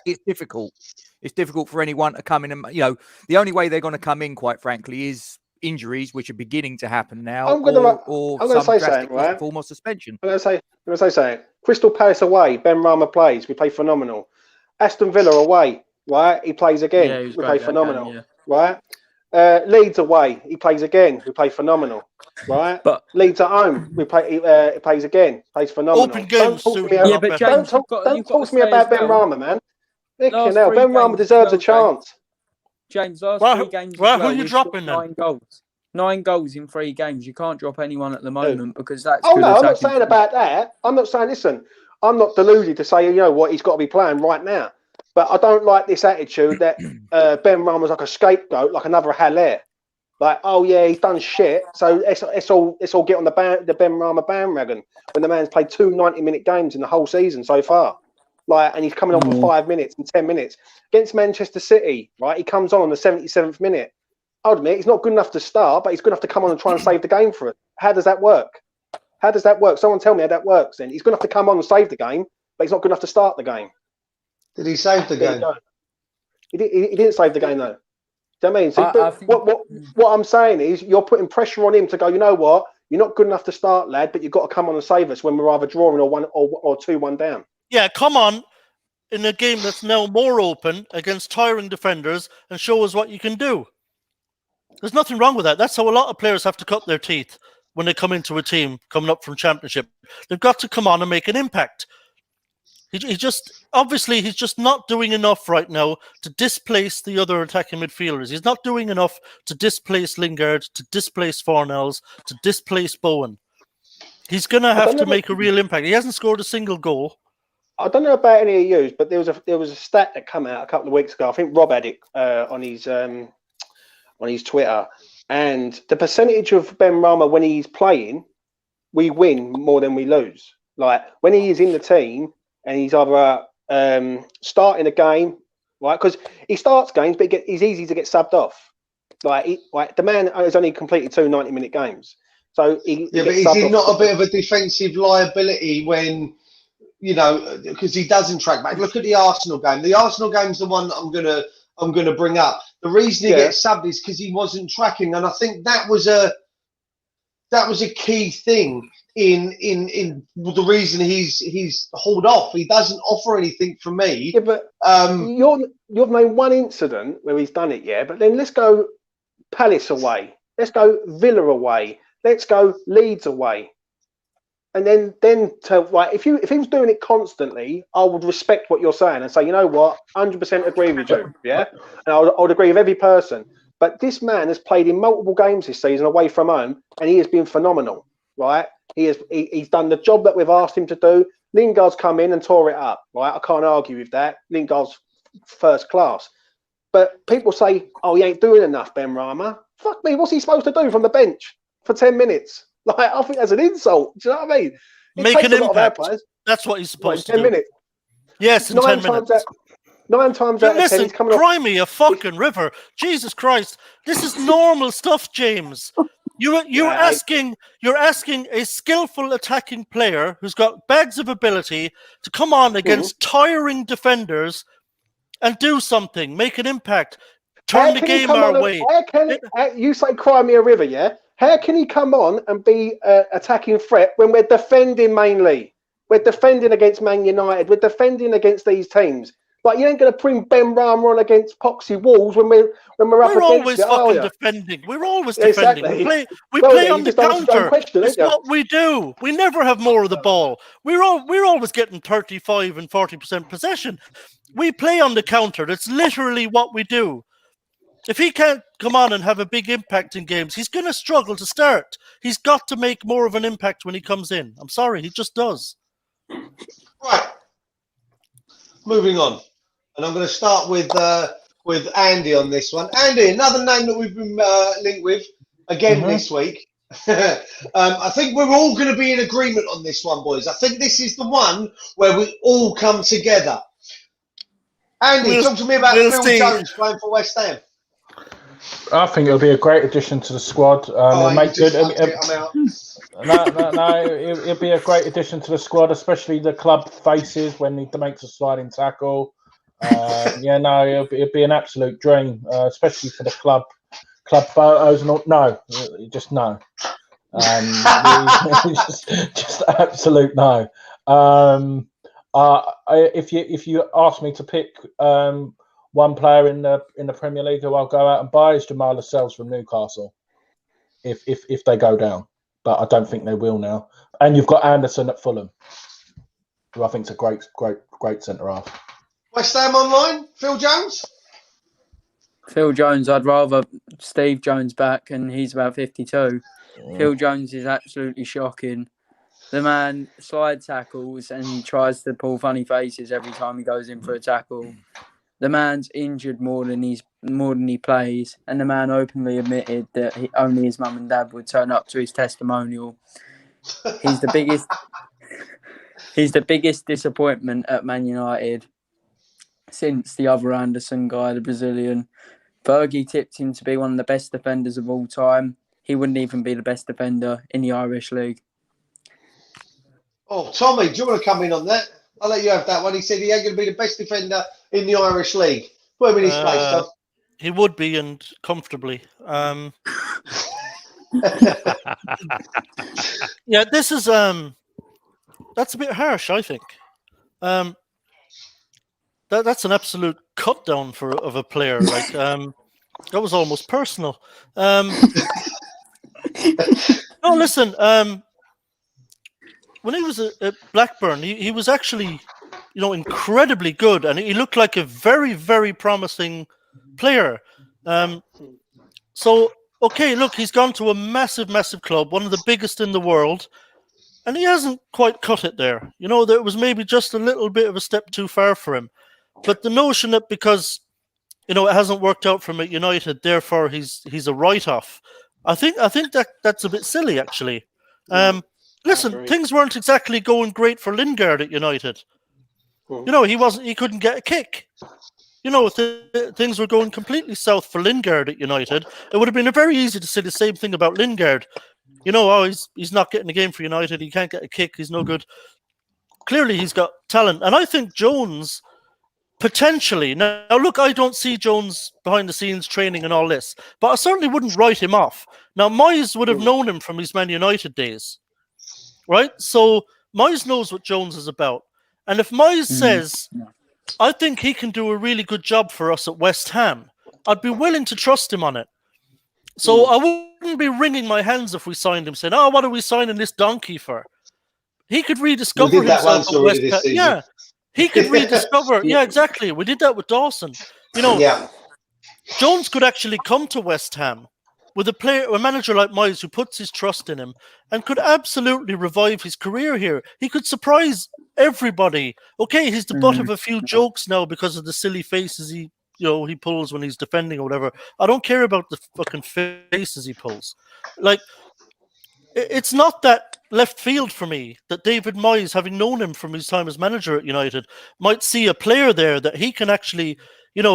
it's difficult. It's difficult for anyone to come in and the only way they're going to come in, quite frankly, is injuries, which are beginning to happen now, or some drastic form of suspension. I'm going to say something. Crystal Palace away, Ben Rama plays. We play phenomenal. Aston Villa away, right? He plays again. We play phenomenal, right? Leeds away, he plays again. We play phenomenal, right? But Leeds at home, he plays again. Plays phenomenal. Open games. Don't talk to me about Ben Rama, man. Ben Rama deserves a chance. James, last 3 games. Who are you dropping then? 9 goals. 9 goals in 3 games. You can't drop anyone at the moment because that's. I'm not saying about that. I'm not saying. Listen, I'm not deluded to say he's got to be playing right now. But I don't like this attitude that Ben Rama's like a scapegoat, like another Haller. Like, oh yeah, he's done shit. So it's all get on the Ben Rama bandwagon when the man's played 2 90-minute games in the whole season so far. Like, and he's coming on for 5 minutes and 10 minutes against Manchester City, right? He comes on the 77th minute. I'll admit he's not good enough to start, but he's good enough to come on and try and save the game for it. How does that work? Someone tell me how that works. Then he's good enough to come on and save the game, but he's not good enough to start the game. Did he save the game? He didn't save the game though. Do you know what I mean? So, what I'm saying is you're putting pressure on him to go. You know what? You're not good enough to start, lad, but you've got to come on and save us when we're either drawing or 2-1 down. Yeah, come on in a game that's now more open against tiring defenders and show us what you can do. There's nothing wrong with that. That's how a lot of players have to cut their teeth when they come into a team coming up from Championship. They've got to come on and make an impact. He just obviously he's just not doing enough right now to displace the other attacking midfielders. He's not doing enough to displace Lingard, to displace Fornells, to displace Bowen. He's going to have to make a real impact. He hasn't scored a single goal. I don't know about any of you, but there was a stat that came out a couple of weeks ago. I think Rob had it on his Twitter, and the percentage of Benrahma when he's playing, we win more than we lose. Like when he is in the team and he's either starting a game, right? Because he starts games, but he's easy to get subbed off. Like the man has only completed 2 90-minute games. So but is he not a bit of a defensive liability when, because he doesn't track back? Look at the Arsenal game. The Arsenal game's the one that I'm gonna bring up. The reason he gets subbed is because he wasn't tracking, and I think that was a key thing in the reason he's hauled off. He doesn't offer anything for me. Yeah, but you've named one incident where he's done it, but then let's go Palace away. Let's go Villa away. Let's go Leeds away. And then if he was doing it constantly, I would respect what you're saying and say, you know what, 100% agree with you, and I would agree with every person. But this man has played in multiple games this season away from home, and he has been phenomenal, right? He's done the job that we've asked him to do. Lingard's come in and tore it up, right? I can't argue with that. Lingard's first class. But people say, oh, he ain't doing enough, Benrahma. Fuck me, what's he supposed to do from the bench for 10 minutes? Like, I think that's an insult. Do you know what I mean? Make an impact. That's what he's supposed to do. 10 minutes. Yes, in 10 minutes. 9 times out of 10, he's coming off. Cry me a fucking river. Jesus Christ. This is normal stuff, James. You're asking a skillful attacking player who's got bags of ability to come on against tiring defenders and do something, make an impact, turn the game our way. You say cry me a river, yeah? How can he come on and be an attacking threat when we're defending mainly? We're defending against Man United. We're defending against these teams. Like, you ain't going to bring Benrahma on against Poxy Wolves when we're up against it, are you? Defending. We're always defending. Exactly. We play on the counter. It's what we do. We never have more of the ball. We're always getting 35 and 40% possession. We play on the counter. That's literally what we do. If he can't come on and have a big impact in games, he's going to struggle to start. He's got to make more of an impact when he comes in. I'm sorry, he just does. Right. Moving on. And I'm going to start with Andy on this one. Andy, another name that we've been linked with again this week. I think we're all going to be in agreement on this one, boys. I think this is the one where we all come together. Andy, talk to me about Phil Jones playing for West Ham. I think it'll be a great addition to the squad. It'll make good. It'll be a great addition to the squad, especially the club faces when he makes a sliding tackle. It'll be an absolute dream, especially for the club photos. Just no. Just absolute no. If you ask me to pick one player in the Premier League who I'll go out and buy is Jamal Lascelles from Newcastle. If they go down, but I don't think they will now. And you've got Anderson at Fulham, who I think is a great centre half. West Ham online, Phil Jones. Phil Jones, I'd rather Steve Jones back, and he's about 52. Phil Jones is absolutely shocking. The man slide tackles and tries to pull funny faces every time he goes in for a tackle. The man's injured more than he plays, and the man openly admitted that only his mum and dad would turn up to his testimonial. He's the biggest disappointment at Man United since the other Anderson guy, the Brazilian. Fergie tipped him to be one of the best defenders of all time. He wouldn't even be the best defender in the Irish League. Oh, Tommy, do you want to come in on that? I'll let you have that one. He said he ain't going to be the best defender in the Irish League. Put him in his place, Tom. He would be, and comfortably. Yeah, this is that's a bit harsh, I think. That's an absolute cut down of a player. Like that was almost personal. No, listen. When he was at Blackburn, he was actually incredibly good, and he looked like a very, very promising player. So, okay, look, he's gone to a massive, massive club, one of the biggest in the world, and he hasn't quite cut it there. There was maybe just a little bit of a step too far for him. But the notion that because, it hasn't worked out for him at United, therefore he's a write-off, I think that's a bit silly, actually. Listen, things weren't exactly going great for Lingard at United. He couldn't get a kick. Things were going completely south for Lingard at United. It would have been very easy to say the same thing about Lingard. He's not getting a game for United. He can't get a kick. He's no good. Clearly, he's got talent. And I think Jones, potentially... Now, look, I don't see Jones behind the scenes training and all this, but I certainly wouldn't write him off. Now, Moyes would have known him from his Man United days, right? So, Moyes knows what Jones is about. And if Moyes says, I think he can do a really good job for us at West Ham, I'd be willing to trust him on it. So I wouldn't be wringing my hands if we signed him, saying, what are we signing this donkey for? He could rediscover himself at West Ham. Yeah, he could rediscover. Yeah, exactly. We did that with Dawson. Jones could actually come to West Ham with a manager like Moyes who puts his trust in him and could absolutely revive his career here. He could surprise everybody. Okay, he's the butt of a few jokes now because of the silly faces he pulls when he's defending or whatever. I don't care about the fucking faces he pulls. Like, it's not that left field for me that David Moyes, having known him from his time as manager at United, might see a player there that he can actually,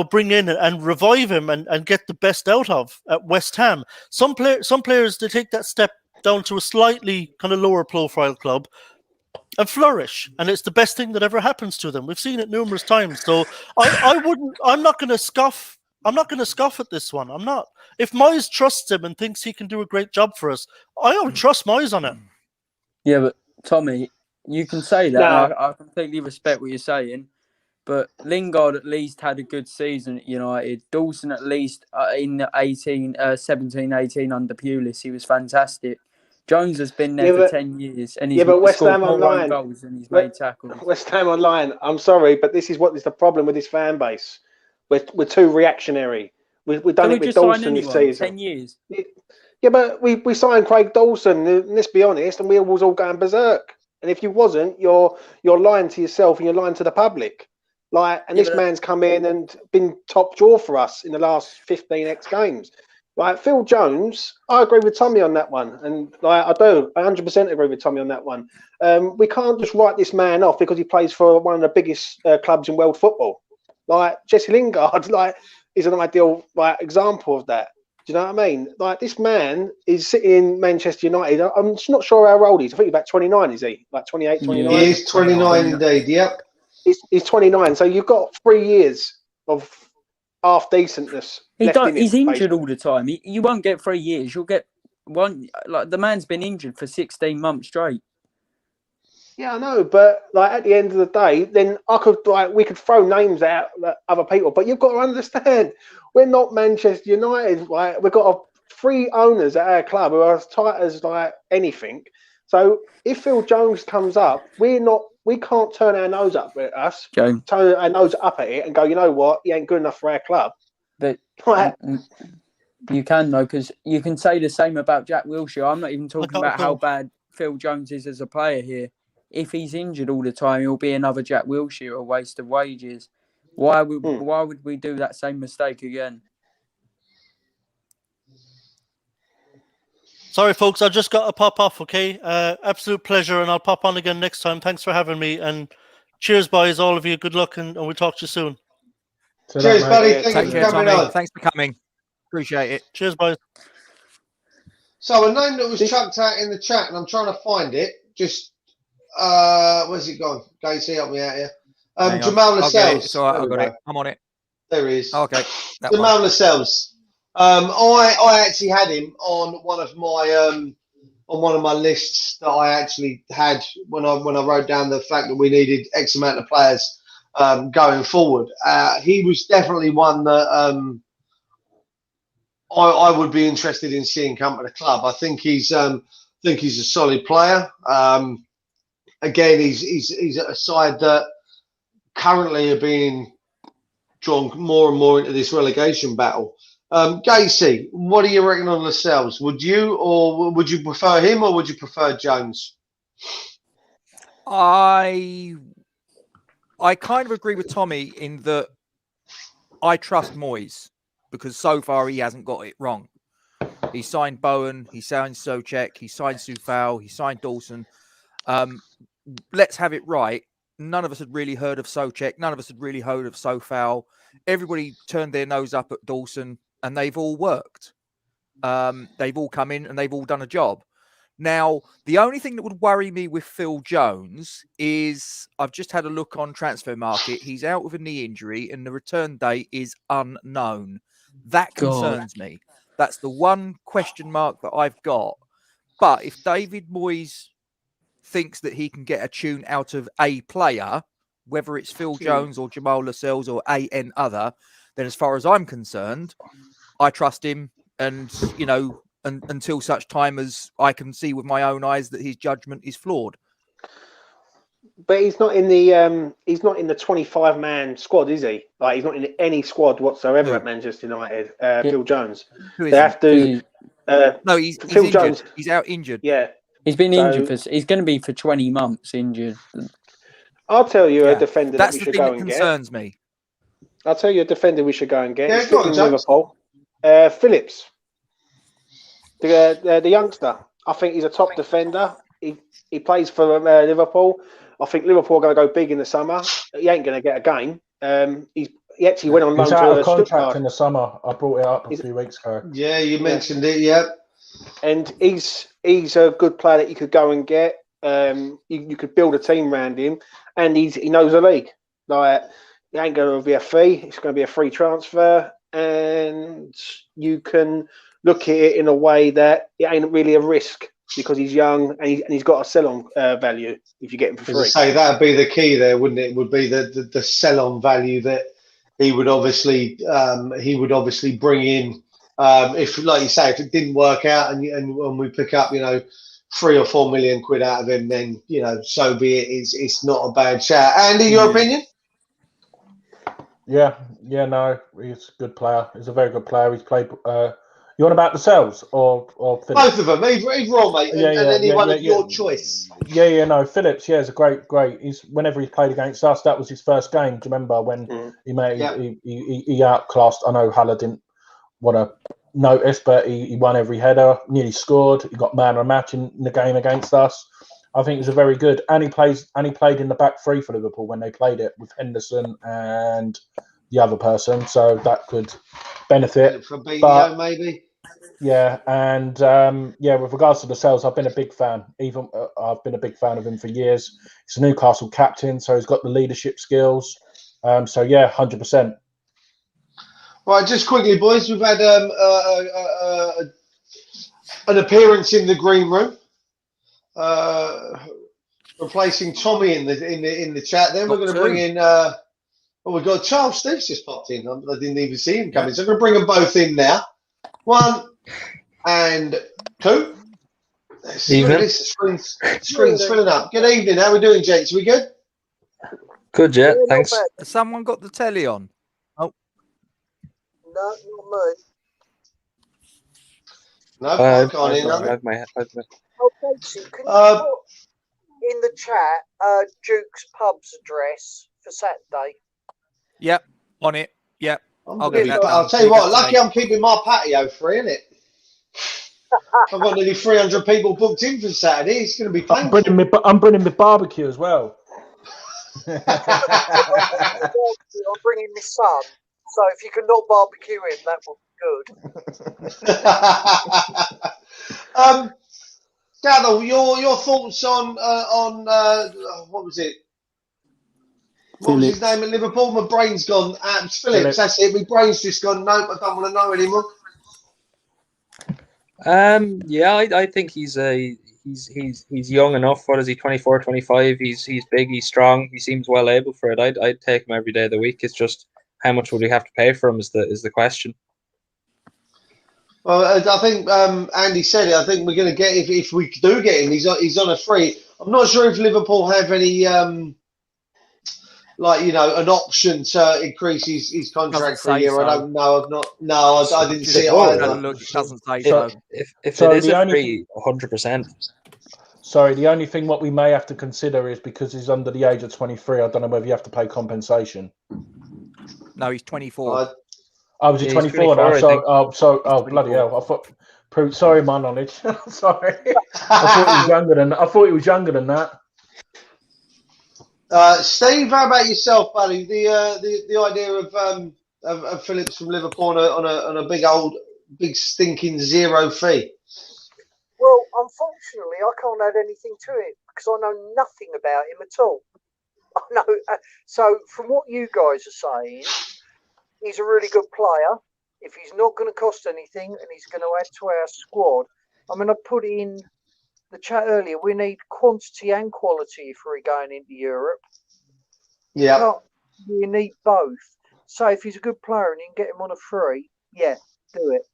bring in and revive him and get the best out of at West Ham. Some players, they take that step down to a slightly kind of lower profile club and flourish, and it's the best thing that ever happens to them. We've seen it numerous times. So I'm not going to scoff at this one. I'm not. If Moyes trusts him and thinks he can do a great job for us, I would trust Moyes on it. Yeah, but Tommy, you can say that. No. I completely respect what you're saying. But Lingard at least had a good season at United. Dawson at least in 17-18 under Pulis, he was fantastic. Jones has been there for 10 years and he's scored more goals than he's made tackles. West Ham Online, I'm sorry, but this is what is the problem with this fan base. We're too reactionary. We've done it with Dawson this season. 10 years. Yeah, but we signed Craig Dawson, and let's be honest, and we was all going berserk. And if you wasn't, you're lying to yourself and you're lying to the public. This man's come in and been top draw for us in the last 15 games. Phil Jones, I agree with Tommy on that one. And I 100% agree with Tommy on that one. We can't just write this man off because he plays for one of the biggest clubs in world football. Jesse Lingard, is an ideal example of that. Do you know what I mean? This man is sitting in Manchester United. I'm just not sure how old he is. I think he's about 29, is he? 28, 29? He is 29 indeed, yep. He's 29, so you've got 3 years of half decentness. He's injured all the time. You won't get 3 years. You'll get one. The man's been injured for 16 months straight. Yeah, I know, but at the end of the day, then we could throw names out at other people, but you've got to understand, we're not Manchester United. We've got 3 owners at our club who are as tight as anything. So if Phil Jones comes up, we can't turn our nose up at us, turn our nose up at it and go, you know what, he ain't good enough for our club. But you can, though, because you can say the same about Jack Wilshere. I'm not even talking about how bad Phil Jones is as a player here. If he's injured all the time, he'll be another Jack Wilshere, a waste of wages. Why would we do that same mistake again? Sorry, folks, I just got to pop off, okay? Absolute pleasure, and I'll pop on again next time. Thanks for having me, and cheers, boys, all of you. Good luck, and we'll talk to you soon. Cheers, buddy. Thank you for coming on. Thanks for coming. Appreciate it. Cheers, boys. So a name that was chucked out in the chat, and I'm trying to find it. Just, where's it gone? Gatesy, help me out here. Jamal Lascelles. It's all right, I've got it. I'm on it. There he is. Okay. Jamal Lascelles. I actually had him on one of my lists that I actually had when I wrote down the fact that we needed X amount of players going forward. He was definitely one that I would be interested in seeing come to the club. I think he's a solid player. Again, he's at a side that currently are being drawn more and more into this relegation battle. Gatesy, what do you reckon on Lascelles? Would you prefer him, or would you prefer Jones? I kind of agree with Tommy in that I trust Moyes because so far he hasn't got it wrong. He signed Bowen, he signed Souček, he signed Soufal, he signed Dawson. Let's have it right. None of us had really heard of Souček. None of us had really heard of Soufal. Everybody turned their nose up at Dawson, and they've all worked. They've all come in and they've all done a job. Now, the only thing that would worry me with Phil Jones is I've just had a look on Transfer Market. He's out with a knee injury and the return date is unknown. That concerns me. That's the one question mark that I've got. But if David Moyes thinks that he can get a tune out of a player, whether it's Phil Jones or Jamal Lascelles or an other, then as far as I'm concerned, I trust him. And, you know, until such time as I can see with my own eyes that his judgment is flawed. But he's not in the 25-man squad, is he? Like, he's not in any squad whatsoever at Manchester United. Phil Jones. Who is they have to. No, he's Phil injured. Jones. He's out injured. Yeah, he's been injured. He's going to be for 20 months injured. I'll tell you a defender that we should go and get. That's the thing that concerns me. I'll tell you a defender we should go and get. Yeah, go on, Liverpool. Phillips, the youngster. I think he's a top defender. He plays for Liverpool. I think Liverpool are going to go big in the summer. He ain't going to get a game. He actually went on loan to out of contract Stuttgart in the summer. I brought it up a few weeks ago. Yeah, you mentioned it. Yeah, and he's a good player that you could go and get. You could build a team around him, and he knows the league. Like, it ain't going to be a fee. It's going to be a free transfer, and you can look at it in a way that it ain't really a risk because he's young and he's got a sell-on value if you get him for free. As I say, that'd be the key there, wouldn't it? Would be the sell-on value that he would obviously bring in. If, like you say, if it didn't work out and when we pick up, 3 or 4 million quid out of him, then so be it. It's not a bad shout. Andy, your opinion? Yeah, no, he's a good player. He's a very good player. He's played. You want about the Cells or Phillips? Both of them, either on, mate, and anyone of your choice. No, Phillips. Yeah, is a great. He's whenever he's played against us, that was his first game. Do you remember when he outclassed? I know Haller didn't want to notice, but he won every header, nearly scored. He got man of the match in the game against us. I think he's a very good, and he played in the back three for Liverpool when they played it with Henderson and the other person, so that could benefit. For BDO, maybe. Yeah, and with regards to the Cells, I've been a big fan. I've been a big fan of him for years. He's a Newcastle captain, so he's got the leadership skills. 100%. Right, just quickly, boys, we've had an appearance in the green room, replacing Tommy in the chat. Then we're going to bring in. We've got Charles Steve's just popped in. I didn't even see him coming, so I'm going to bring them both in now. 1 and 2. Let's see what it is. The screen's filling up. Good evening. How are we doing, gents? We good? Good, yeah. Thanks. Has someone got the telly on? Oh. No, not me. No, I can't hear nothing. Okay, so can you put in the chat Duke's pub's address for Saturday? Yep, on it. Yep. I'll tell you what, lucky I'm keeping my patio free, isn't it? I've got nearly 300 people booked in for Saturday. It's going to be painful. I'm bringing my barbecue as well. I'm bringing my son, so if you can not barbecue him, that would be good. Gather, your thoughts on what was it? What was his name at Liverpool? My brain's gone. Phillips. That's it. My brain's just gone. Nope, I don't want to know anymore. I think he's young enough. What is he? 24, 25. He's big. He's strong. He seems well able for it. I'd take him every day of the week. It's just how much would we have to pay for him is the question. Well, I think Andy said it. I think we're going to get if we do get him. He's on a free. I'm not sure if Liverpool have any like an option to increase his contract for a say year. so. I don't know. I've not. No, I didn't see it either. Look, it doesn't say so. so. If So it is the a only free, 100%. Sorry, the only thing what we may have to consider is because he's under the age of 23. I don't know whether you have to pay compensation. No, he's 24. Was he Yeah, 24 he's 24, now? I think. Bloody hell! I thought. Sorry, my knowledge. Sorry, I thought he was younger than. I thought he was younger than that. Steve, how about yourself, buddy? The idea of Phillips from Liverpool on a big stinking zero fee. Well, unfortunately, I can't add anything to it because I know nothing about him at all. I know. So, from what you guys are saying, he's a really good player. If he's not going to cost anything and he's going to add to our squad, I mean, I put in the chat earlier. We need quantity and quality if we're going into Europe. Yeah, you need both. So, if he's a good player and you can get him on a free, yeah, do it.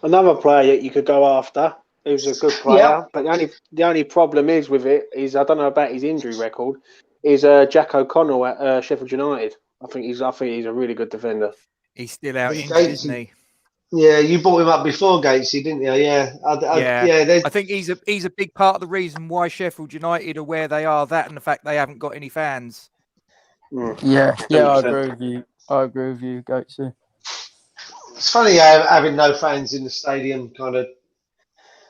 Another player that you could go after, who's a good player, but the only problem is with it is I don't know about his injury record. Is Jack O'Connell at Sheffield United? I think he's a really good defender. He's still out injured, isn't he? Yeah, you brought him up before, Gatesy, didn't you? Yeah, I think he's a big part of the reason why Sheffield United are where they are. That and the fact they haven't got any fans. Yeah, I agree with you. Gatesy. It's funny how having no fans in the stadium kind of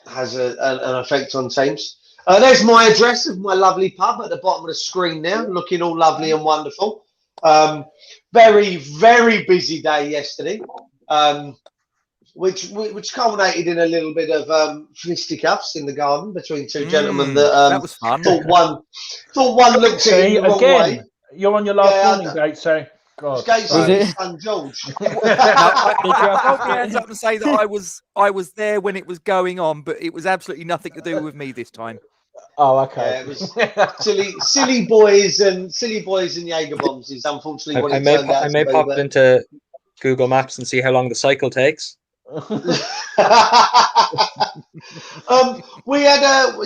has an effect on teams. There's my address of my lovely pub at the bottom of the screen now, looking all lovely and wonderful. Very, very busy day yesterday, which culminated in a little bit of fisticuffs in the garden between two gentlemen that was fun. Thought one looked at him the wrong way. You're on your last warning, Gatesy. God, Gatesy, son George. I'll hold my hands up and say that I was there when it was going on, but it was absolutely nothing to do with me this time. Oh, okay. Yeah, it was silly boys and Jaeger bombs is unfortunately what it turned out. I may pop into Google Maps and see how long the cycle takes. We had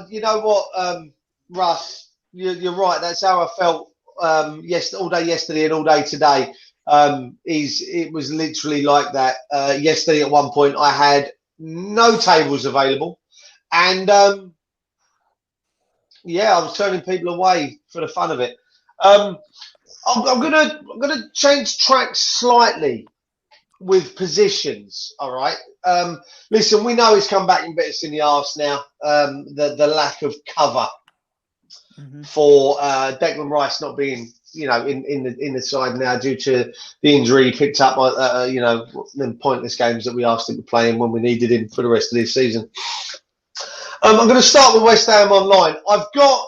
you know what, Russ, you're right. That's how I felt. All day yesterday and all day today. It was literally like that. Yesterday at one point I had no tables available, and I was turning people away for the fun of it. I'm gonna change tracks slightly with positions. All right. Listen, we know he's come back and bit us in the arse now. The lack of cover for Declan Rice not being, in the side now due to the injury he picked up, the pointless games that we asked him to play in when we needed him for the rest of this season. I'm going to start with West Ham Online. I've got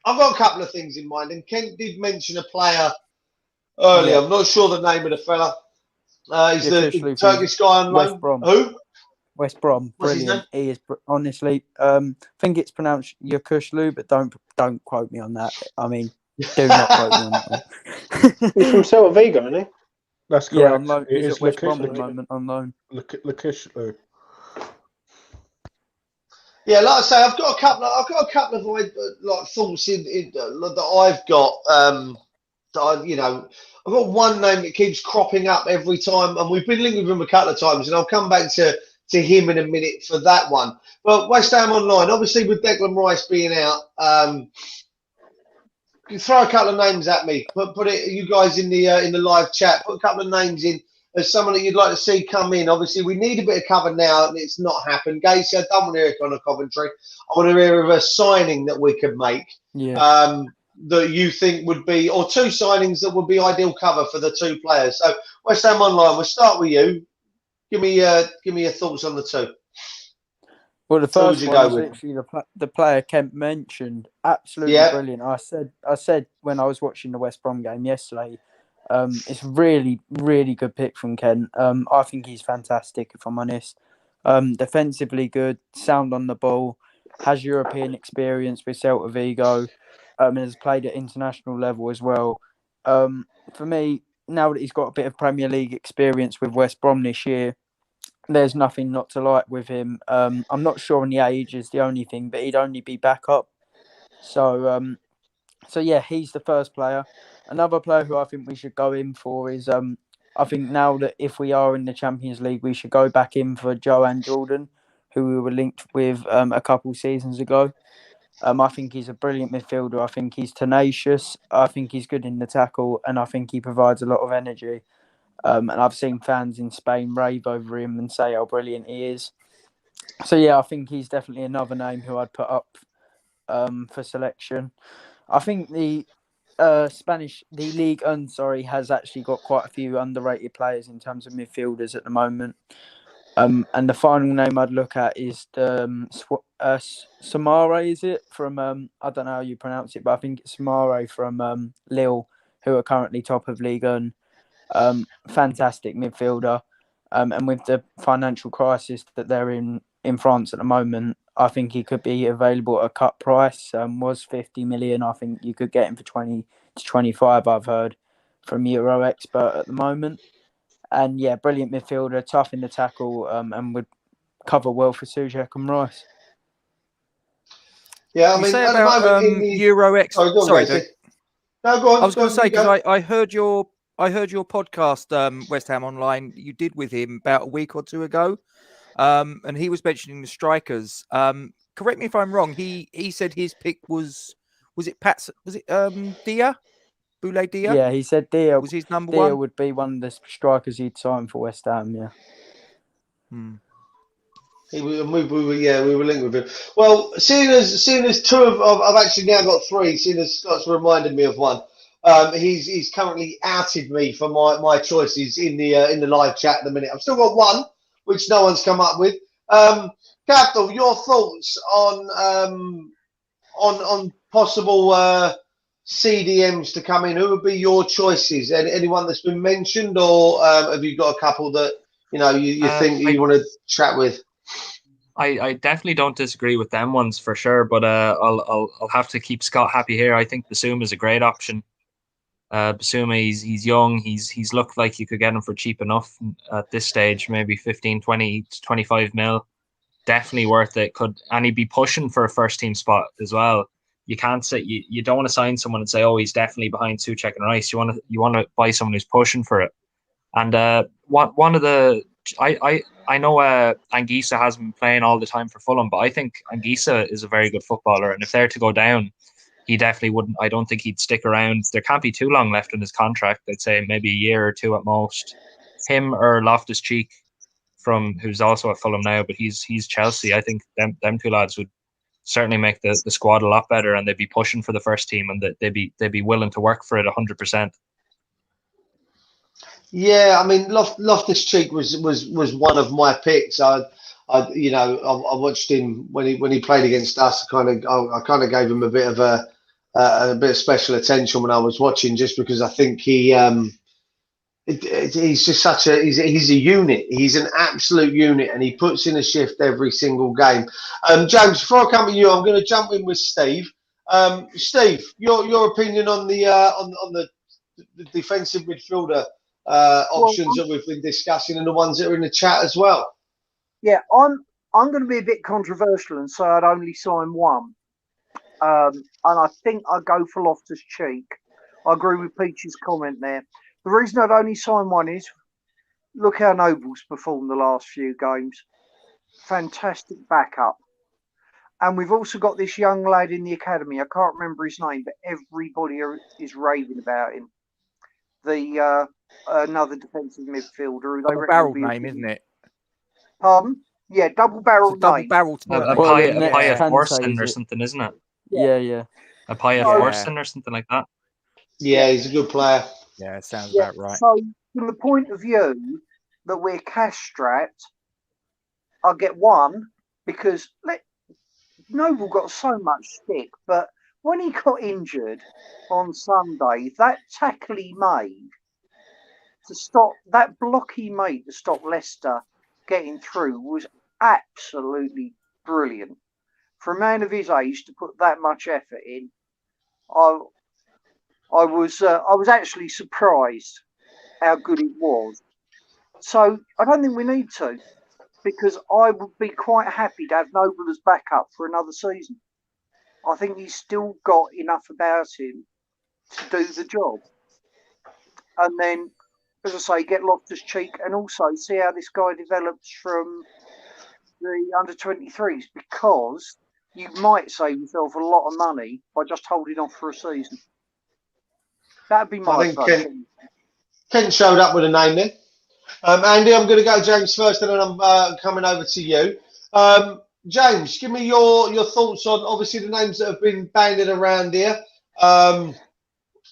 a couple of things in mind, and Kent did mention a player earlier. Yeah. I'm not sure the name of the fella. He's the Turkish guy on loan. West Brom. Who? West Brom, brilliant. He is honestly. I think it's pronounced Yakuşlu, but don't quote me on that. I mean, do not quote me on that. He's from Celta Vigo, isn't he? That's correct. Yeah, on loan. He's at West Brom at the moment on loan. Yakuşlu. Yeah, like I say, I've got a couple of thoughts in that I've got. I've got one name that keeps cropping up every time, and we've been linked with him a couple of times, and I'll come back to him in a minute for that one. But West Ham Online, obviously with Declan Rice being out, you throw a couple of names at me. Put it, you guys in the live chat. Put a couple of names in as someone that you'd like to see come in. Obviously, we need a bit of cover now, and it's not happened. Gatesy, I don't want to hear it on a Coventry. I want to hear of a signing that we could make. Yeah. That you think would be, or two signings that would be ideal cover for the two players. So West Ham Online, we'll start with you. Give me your thoughts on the two. Well, the first one was literally the player Kemp mentioned. Absolutely brilliant. I said when I was watching the West Brom game yesterday, it's really, really good pick from Kent. I think he's fantastic, if I'm honest. Defensively good, sound on the ball, has European experience with Celta Vigo. And has played at international level as well. For me, now that he's got a bit of Premier League experience with West Brom this year, there's nothing not to like with him. I'm not sure on the age is the only thing, but he'd only be back up. So So yeah, he's the first player. Another player who I think we should go in for is I think now that if we are in the Champions League, we should go back in for Joanne Jordan, who we were linked with a couple seasons ago. I think he's a brilliant midfielder. I think he's tenacious. I think he's good in the tackle, and I think he provides a lot of energy. And I've seen fans in Spain rave over him and say how brilliant he is. So yeah, I think he's definitely another name who I'd put up for selection. I think the League One, has actually got quite a few underrated players in terms of midfielders at the moment. And the final name I'd look at is Samare, is it? From, I don't know how you pronounce it, but I think it's Samare from Lille, who are currently top of Ligue 1. Fantastic midfielder. And with the financial crisis that they're in France at the moment, I think he could be available at a cut price. Was 50 million. I think you could get him for 20 to 25, I've heard, from Euro Expert at the moment. And yeah, brilliant midfielder, tough in the tackle, and would cover well for Sujek and Rice. Yeah, I mean, at the moment in the Euro X. Sorry, Duke. No, go on. I was going to say because I heard your podcast, West Ham Online. You did with him about a week or two ago, and he was mentioning the strikers. Correct me if I'm wrong. He said his pick was it Pat? Was it Dia? Boulaye Dia? Yeah, he said Dia was his number Dia one. Would be one of the strikers he'd sign for West Ham. Yeah. We were linked with him. Well, seeing as two of I've actually now got three. Seeing as Scott's reminded me of one. He's currently outed me for my choices in the live chat at the minute. I've still got one, which no one's come up with. Capital, your thoughts on possible CDMs to come in? Who would be your choices? Anyone that's been mentioned, or have you got a couple that you think you want to chat with? I definitely don't disagree with them ones for sure, but I'll have to keep Scott happy here. I think Basuma is a great option. Basuma, he's young. He's looked like you could get him for cheap enough at this stage, maybe 15, 20, 25 mil. Definitely worth it. And he'd be pushing for a first team spot as well. You can't say you don't want to sign someone and say, oh, he's definitely behind Souček and Rice. You want to buy someone who's pushing for it. And one of the I know Anguissa hasn't been playing all the time for Fulham, but I think Anguissa is a very good footballer, and if they're to go down, he definitely wouldn't. I don't think he'd stick around. There can't be too long left in his contract. I'd say maybe a year or two at most. Him or Loftus-Cheek, who's also at Fulham now, but he's Chelsea. I think them two lads would certainly make the squad a lot better, and they'd be pushing for the first team, and they'd be willing to work for it 100%. Yeah, I mean, Loftus-Cheek was one of my picks. I watched him when he played against us. I kind of gave him a bit of special attention when I was watching, just because I think he's just he's a unit. He's an absolute unit, and he puts in a shift every single game. James, before I come to you, I'm going to jump in with Steve. Steve, your opinion on the defensive midfielder options that we've been discussing, and the ones that are in the chat as well. Yeah, I'm going to be a bit controversial and say I'd only sign one, and I think I'd go for Loftus-Cheek. I agree with Peach's comment there. The reason I'd only sign one is look how Noble's performed the last few games. Fantastic backup. And we've also got this young lad in the academy. I can't remember his name, but everybody is raving about him. The another defensive midfielder. Double barrel name, isn't it? Pardon? Yeah, double barrel name. Double barrel. Payet Forsen or something, isn't it? Yeah. A Payet Forsen or something like that. Yeah, he's a good player. Yeah, sounds about right. So, from the point of view that we're cash strapped, I'll get one because Noble got so much stick, but when he got injured on Sunday, that tackle he made to stop, that block he made to stop Leicester getting through was absolutely brilliant. For a man of his age to put that much effort in, I was actually surprised how good it was. So I don't think we need to, because I would be quite happy to have Noble as backup for another season. I think he's still got enough about him to do the job. And then, as I say, get Loftus-Cheek and also see how this guy develops from the under-23s, because you might save yourself a lot of money by just holding off for a season. That'd be my I think vote. Kent showed up with a name then. Andy, I'm going to go James first, and then I'm coming over to you. James, give me your thoughts on obviously the names that have been banded around here. Talk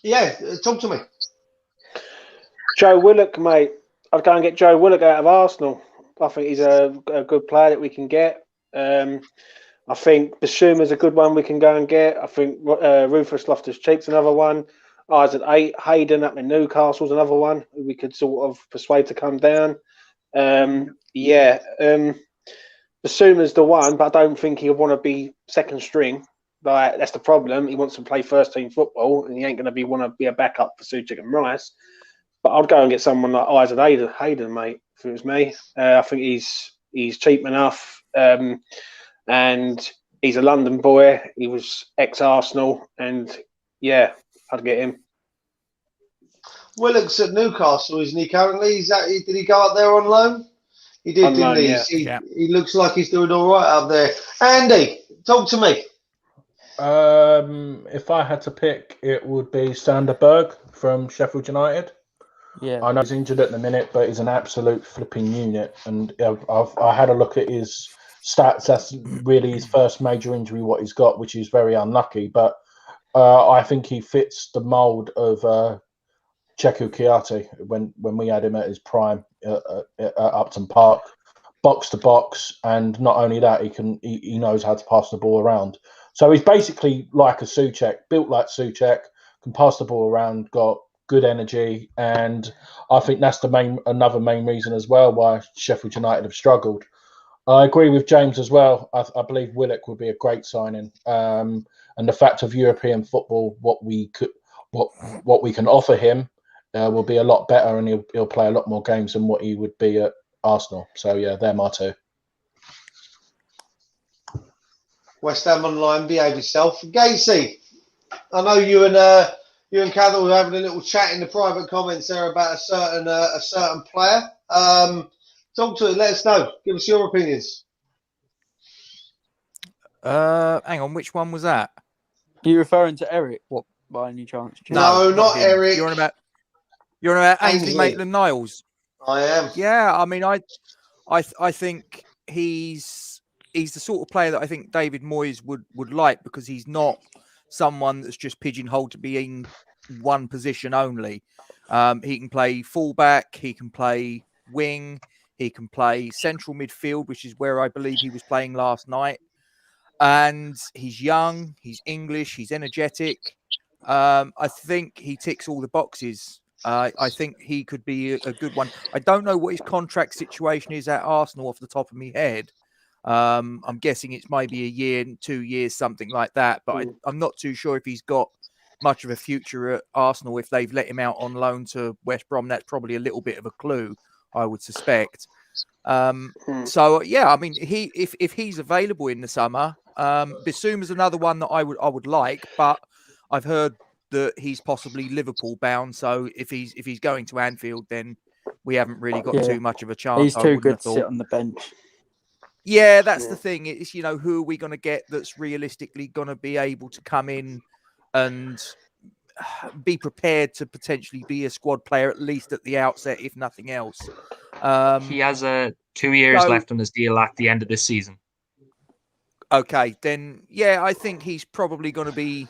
to me. Joe Willock, mate. I'd go and get Joe Willock out of Arsenal. I think he's a good player that we can get. I think Basuma's a good one we can go and get. I think Rufus Loftus-Cheek's another one. Isaac Hayden up in Newcastle's another one who we could sort of persuade to come down. Basuma's the one, but I don't think he'll want to be second string. Like, that's the problem. He wants to play first team football, and he ain't going to want to be a backup for Suchek and Rice. But I'd go and get someone like Isaac Hayden, mate, if it was me. I think he's cheap enough, and he's a London boy. He was ex-Arsenal, and yeah, I'd get him. Willock's at Newcastle, isn't he currently? Did he go up there on loan? He did, didn't he? Yeah. He looks like he's doing all right up there. Andy, talk to me. If I had to pick, it would be Sander Berg from Sheffield United. Yeah, I know he's injured at the minute, but he's an absolute flipping unit. And I had a look at his stats. That's really his first major injury, what he's got, which is very unlucky. But I think he fits the mould of Cheku Kouyaté when we had him at his prime at Upton Park, box to box, and not only that, he knows how to pass the ball around. So he's basically like a Suchek, built like Suchek, can pass the ball around, got good energy, and I think that's another main reason as well why Sheffield United have struggled. I agree with James as well. I believe Willock would be a great signing, and the fact of European football, what we can offer him will be a lot better, and he'll play a lot more games than what he would be at Arsenal. So yeah, they're my two. West Ham Online, behave yourself. Gatesy, I know you and Cathal were having a little chat in the private comments there about a certain player. Talk to it. Let us know. Give us your opinions. Hang on, which one was that? Are you referring to Eric? What, by any chance? No, not him. Eric. You're on about Ainsley Maitland-Niles. I am. Yeah, I mean, I think he's the sort of player that I think David Moyes would like, because he's not someone that's just pigeonholed to being one position only. He can play fullback, he can play wing, he can play central midfield, which is where I believe he was playing last night. And he's young, he's English, he's energetic. I think he ticks all the boxes. I think he could be a good one. I don't know what his contract situation is at Arsenal off the top of my head. I'm guessing it's maybe a year, 2 years, something like that. But I'm not too sure if he's got much of a future at Arsenal. If they've let him out on loan to West Brom, that's probably a little bit of a clue, I would suspect. So yeah, I mean, if he's available in the summer, Bissouma's another one that I would like, but I've heard that he's possibly Liverpool bound. So if he's going to Anfield, then we haven't really got too much of a chance. He's too good to sit on the bench. Yeah, that's the thing. It's, who are we going to get that's realistically going to be able to come in and be prepared to potentially be a squad player, at least at the outset, if nothing else. He has 2 years left on his deal at the end of this season. Okay, then, yeah, I think he's probably going to be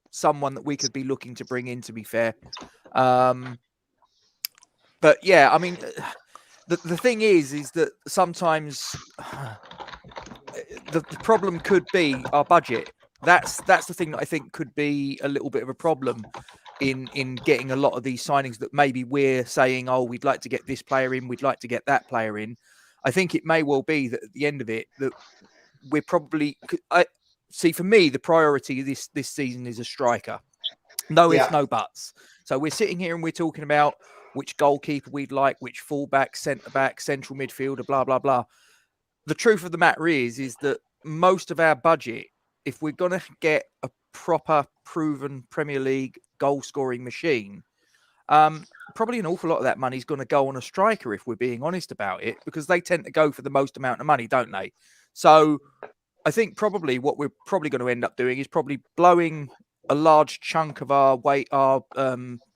someone that we could be looking to bring in, to be fair. But yeah, I mean, the thing is that sometimes the problem could be our budget. That's the thing that I think could be a little bit of a problem in getting a lot of these signings that maybe we're saying, oh, we'd like to get this player in, we'd like to get that player in. I think it may well be that at the end of it, that we're probably... See, for me, the priority this season is a striker. No ifs, no buts. So we're sitting here and we're talking about which goalkeeper we'd like, which fullback, centre-back, central midfielder, blah, blah, blah. The truth of the matter is that most of our budget if we're going to get a proper, proven Premier League goal-scoring machine, probably an awful lot of that money is going to go on a striker, if we're being honest about it, because they tend to go for the most amount of money, don't they? So I think probably what we're probably going to end up doing is probably blowing a large chunk of our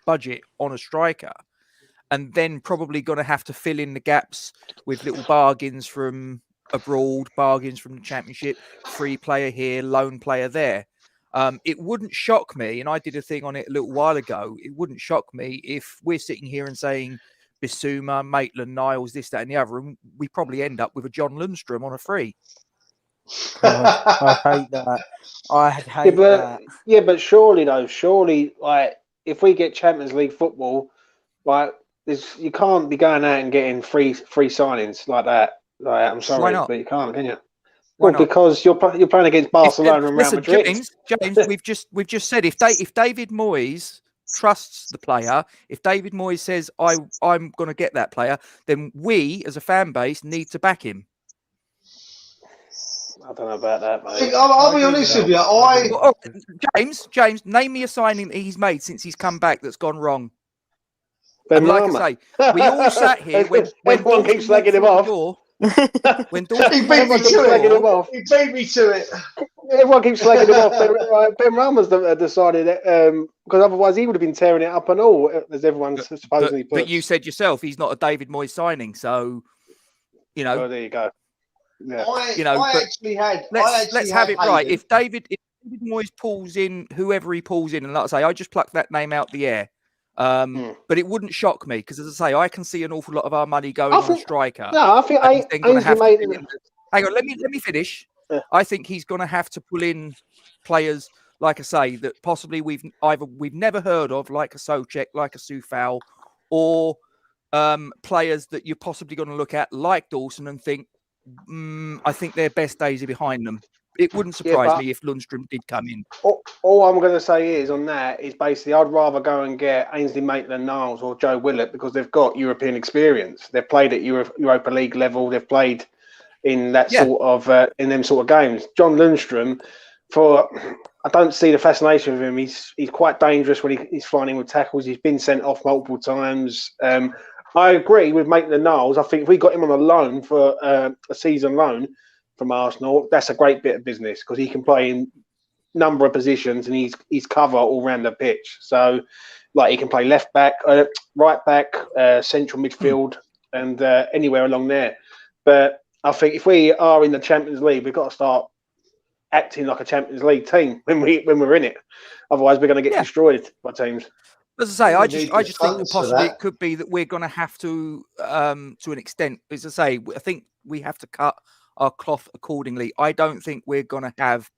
budget on a striker, and then probably going to have to fill in the gaps with little bargains from abroad, bargains from the Championship, free player here, loan player there. It wouldn't shock me, and I did a thing on it a little while ago, it wouldn't shock me if we're sitting here and saying Bissouma, Maitland-Niles, this, that and the other, and we probably end up with a John Lundstrom on a free. God, I hate that. I hate that. Yeah, but surely, like, if we get Champions League football, like, you can't be going out and getting free signings like that. Like, I'm sorry, but you can't, can you? Well, because you're playing against Barcelona and Real Madrid. James, we've just said if David Moyes trusts the player, if David Moyes says I'm going to get that player, then we as a fan base need to back him. I don't know about that, mate. I'll be honest with you. James, name me a signing that he's made since he's come back that's gone wrong. Ben like I say, we all sat here when everyone keeps slagging him off. When he beat me to it. He beat me to it. Everyone keeps slagging him off. Ben Rama's decided because otherwise he would have been tearing it up and all, as everyone supposedly puts. But you said yourself he's not a David Moyes signing, so you know. Oh, there you go. Yeah. Let's have it right. If David Moyes pulls in whoever he pulls in, and like I say, I just plucked that name out the air. But it wouldn't shock me because, as I say, I can see an awful lot of our money going on a striker. No, I think hang on, let me finish. Yeah. I think he's going to have to pull in players, like I say, that possibly we've never heard of, like a Souček, like a Soufal, or players that you're possibly going to look at, like Dawson, and think, I think their best days are behind them. It wouldn't surprise me if Lundstrom did come in. All I'm going to say is on that is basically I'd rather go and get Ainsley Maitland-Niles or Joe Willett because they've got European experience. They've played at Europa League level. They've played in that sort of in them sort of games. John Lundstrom, I don't see the fascination with him. He's quite dangerous when he's flying in with tackles. He's been sent off multiple times. I agree with Maitland-Niles. I think if we got him on a loan for a season loan from Arsenal, that's a great bit of business because he can play in number of positions and he's cover all around the pitch. So, like, he can play left back, right back, central midfield, and anywhere along there. But I think if we are in the Champions League, we've got to start acting like a Champions League team when we're in it. Otherwise, we're going to get destroyed by teams. As I say, I just think that possibly it could be that we're going to have to an extent. As I say, I think we have to cut our cloth accordingly. I don't think we're going to have.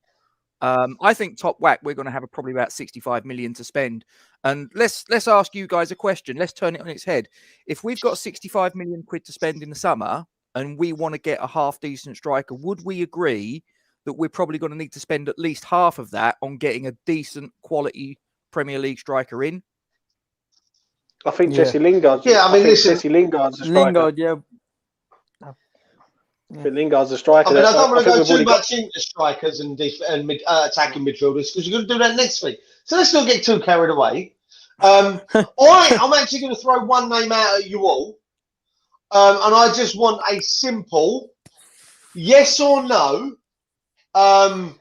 I think top whack we're going to have probably about 65 million to spend. And let's ask you guys a question. Let's turn it on its head. If we've got 65 million quid to spend in the summer and we want to get a half decent striker, would we agree that we're probably going to need to spend at least half of that on getting a decent quality Premier League striker in? I think Jesse Lingard. Yeah, I mean, Jesse Lingard's a striker. Lingard, yeah. But Lingard's a striker. I mean, I don't want to go too much into strikers and attacking midfielders because you're going to do that next week. So let's not get too carried away. I'm actually going to throw one name out at you all, and I just want a simple yes or no. And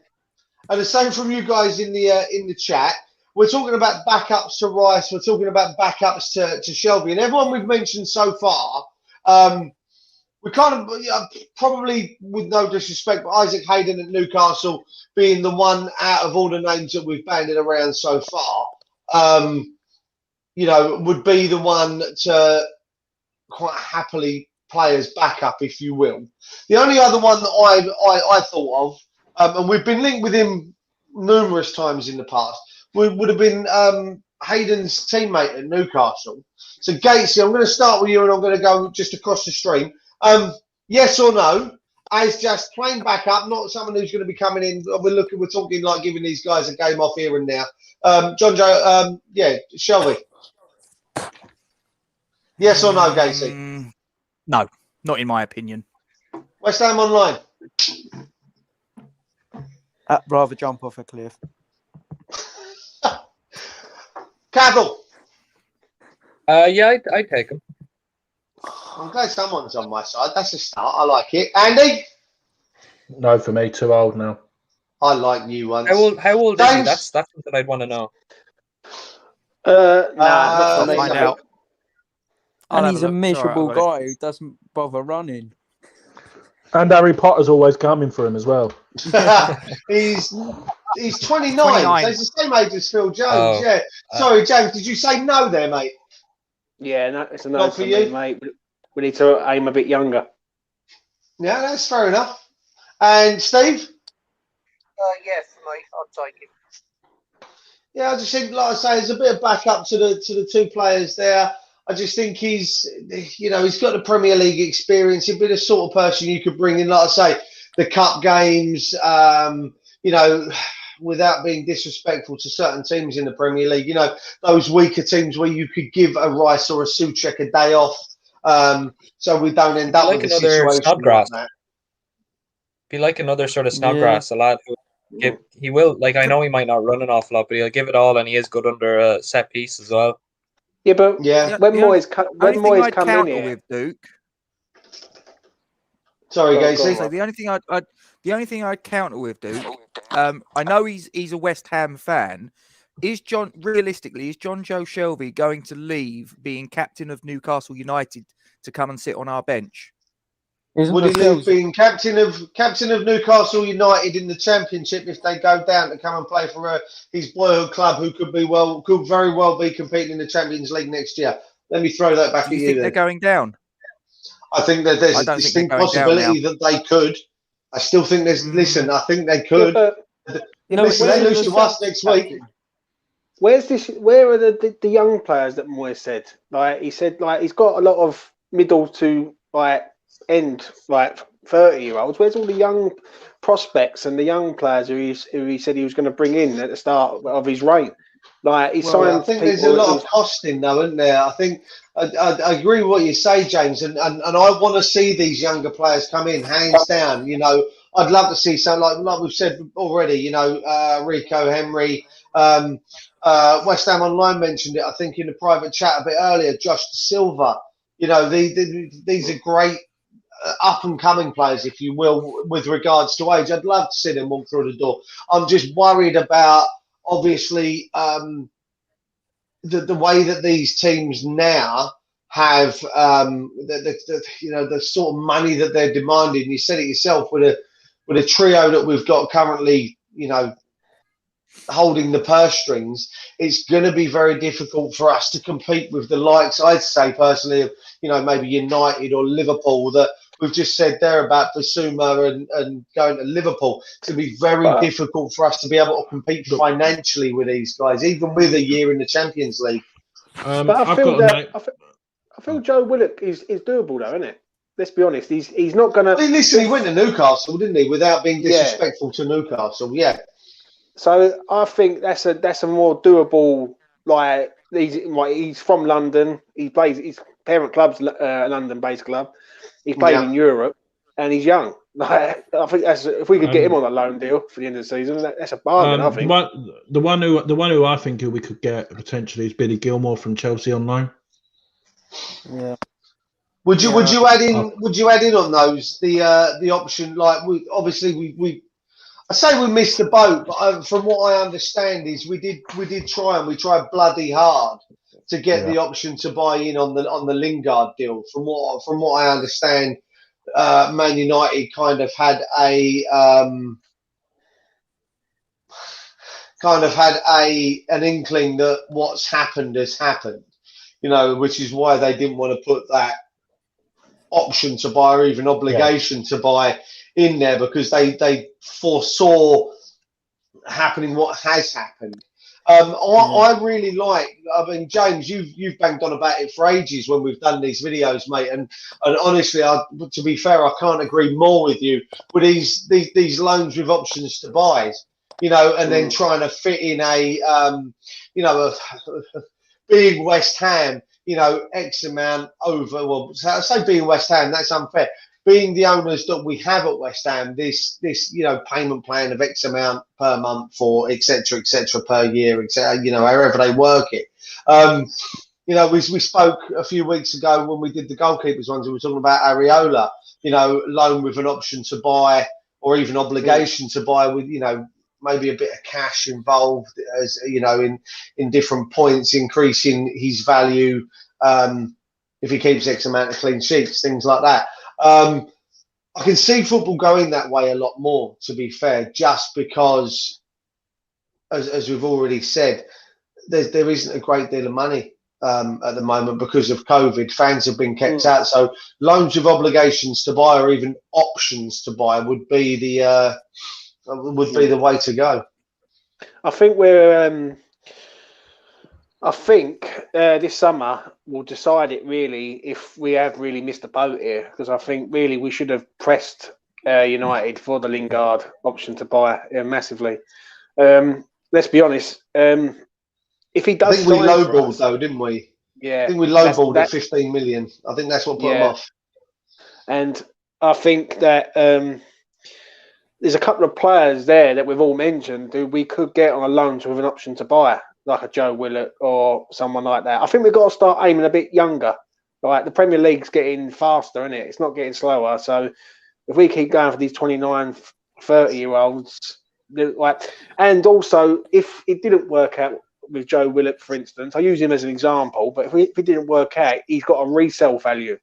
the same from you guys in the chat. We're talking about backups to Rice. We're talking about backups to Shelby. And everyone we've mentioned so far, we kind of, probably with no disrespect, but Isaac Hayden at Newcastle being the one out of all the names that we've banded around so far, would be the one to quite happily play as backup, if you will. The only other one that I thought of, and we've been linked with him numerous times in the past, would have been Hayden's teammate at Newcastle. So, Gatesy, I'm going to start with you and I'm going to go just across the stream. Yes or no, as just playing back up, not someone who's going to be coming in. We're talking like giving these guys a game off here and now. John Joe, Shelby. Yes or no, Gatesy? No, not in my opinion. West Ham Online. I'd rather jump off a cliff. Cavill. Yeah, I'd take him. I'm glad someone's on my side. That's a start. I like it. Andy? No, for me, too old now. I like new ones. How old is he? James? That's something I'd want to know. Not for me. Find out. And he's a It's miserable all right, guy who doesn't bother running. And Harry Potter's always coming for him as well. He's 29, 29. so he's the same age as Phil Jones. Oh. Yeah. Sorry, James. Did you say no there, mate? Yeah, no, it's a no Not for for me, you? mate. We need to aim a bit younger. Yeah, that's fair enough. And Steve? Yeah, for me, I'd take him. Yeah, I just think, like I say, there's a bit of backup to the two players there. I just think he's got the Premier League experience. He'd be the sort of person you could bring in, like I say, the cup games. Without being disrespectful to certain teams in the Premier League, those weaker teams where you could give a Rice or a Souček a day off, so we don't end up with a situation like that. Be like another sort of Snodgrass, a lad who he will, like, I know he might not run an awful lot, but he'll give it all, and he is good under a set piece as well. Yeah, but when Moyes come in here with Duke. Sorry, Gatesy. So the only thing I'd counter with Duke, I know he's a West Ham fan. Is John Joe Shelby going to leave being captain of Newcastle United to come and sit on our bench? Would he leave being captain of Newcastle United in the Championship if they go down to come and play for his boyhood club, who could very well be competing in the Champions League next year? Let me throw that back at you. Do you think they're going down? I think that there's a distinct possibility that they could. I still think there's. Listen, I think they could. Listen, they lose to us next week. Where are the young players that Moyes said? Like he said, like he's got a lot of middle to end 30-year-olds. Where's all the young prospects and the young players who he said he was going to bring in at the start of his reign? Like he signed. I think there's a lot of costing, though, isn't there? I think I agree with what you say, James, and I want to see these younger players come in, hands down. I'd love to see something like we've said already. Rico Henry. West Ham Online mentioned it, I think, in the private chat a bit earlier. Josh Silva. These are great up-and-coming players, if you will, with regards to age. I'd love to see them walk through the door. I'm just worried about, obviously, the way that these teams now have the sort of money that they're demanding. You said it yourself, with a trio that we've got currently, holding the purse strings. It's going to be very difficult for us to compete with the likes, I'd say personally, of maybe United or Liverpool, that we've just said there about Basuma and going to Liverpool. It's going to be very difficult for us to be able to compete financially with these guys, even with a year in the Champions League. But I feel Joe Willock is doable, though, isn't it? Let's be honest. He's not going to. Listen, he went to Newcastle, didn't he? Without being disrespectful to Newcastle, yeah. So I think that's a more doable. Like he's from London. He plays his parent club's a London-based club. He's played in Europe, and he's young. Like, I think if we could get him on a loan deal for the end of the season, that's a bargain. I think. The one who I think we could get potentially is Billy Gilmore from Chelsea on loan. Yeah. Would you add in on those the option? Like we I say we missed the boat, but from what I understand is we did try, and we tried bloody hard to get the option to buy in on the Lingard deal. From what I understand, Man United kind of had an inkling that what's happened has happened, which is why they didn't want to put that option to buy or even obligation to buy in there, because they foresaw happening what has happened. I really like. I mean, James, you've banged on about it for ages when we've done these videos, mate. And honestly, to be fair, I can't agree more with you with these loans with options to buys. And then trying to fit in a being West Ham, X amount over. Well, I say being West Ham, that's unfair. being the owners that we have at West Ham, this payment plan of X amount per month or etc. per year, etc. However they work it. We spoke a few weeks ago when we did the goalkeepers ones. We were talking about Areola, loan with an option to buy or even obligation to buy with, maybe a bit of cash involved, as in different points, increasing his value if he keeps X amount of clean sheets, things like that. I can see football going that way a lot more, to be fair, just because, as we've already said, there isn't a great deal of money at the moment because of COVID. Fans have been kept out, so loans with obligations to buy or even options to buy would be the way to go. I think this summer we'll decide it really if we have really missed the boat here, because I think really we should have pressed United for the Lingard option to buy massively. Let's be honest. If he does, I think we lowballed though, didn't we? Yeah, I think we lowballed at 15 million. I think that's what put him off. And I think that there's a couple of players there that we've all mentioned who we could get on a loan with an option to buy, like a Joe Willett or someone like that. I think we've got to start aiming a bit younger. Like, the Premier League's getting faster, isn't it? It's not getting slower. So if we keep going for these 29, 30-year-olds, and also if it didn't work out with Joe Willett, for instance, I use him as an example, but if it didn't work out, he's got a resale value.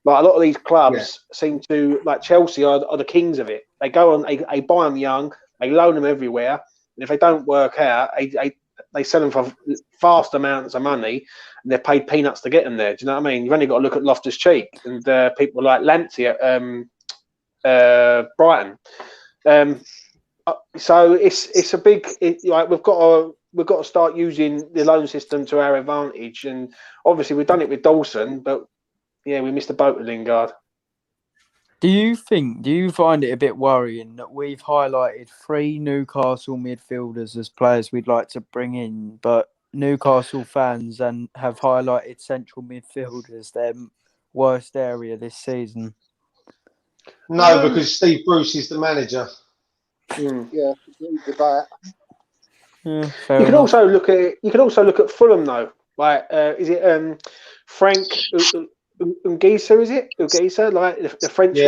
Like, a lot of these clubs seem to, like Chelsea are the kings of it. They go on, they buy them young, they loan them everywhere, and if they don't work out, they sell them for vast amounts of money, and they're paid peanuts to get them there. Do you know what I mean? You've only got to look at Loftus-Cheek and people like Lamptey at Brighton. So it's a big we've got to start using the loan system to our advantage, and obviously we've done it with Dawson, but yeah, we missed the boat with Lingard. Do you find it a bit worrying that we've highlighted 3 Newcastle midfielders as players we'd like to bring in, but Newcastle fans have highlighted central midfielders their worst area this season? No, because Steve Bruce is the manager. Yeah, with that. Yeah, you can also look at Fulham though. Like, is it Frank Ungisa? Is it Ungisa? Like the French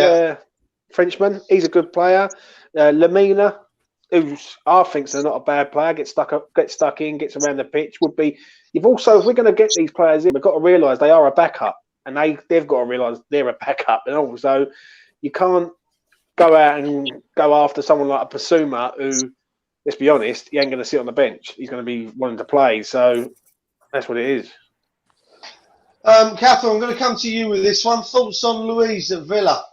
Frenchman. He's a good player. Lamina, who's I think's not a bad player. Gets stuck in, gets around the pitch. Would be. If we're going to get these players in, we've got to realise they are a backup, and they've got to realise they're a backup, and also you can't go out and go after someone like a Basuma who, let's be honest, he ain't going to sit on the bench. He's going to be wanting to play. So that's what it is. Catherine, I'm going to come to you with this one. Thoughts on Luiz at Villa?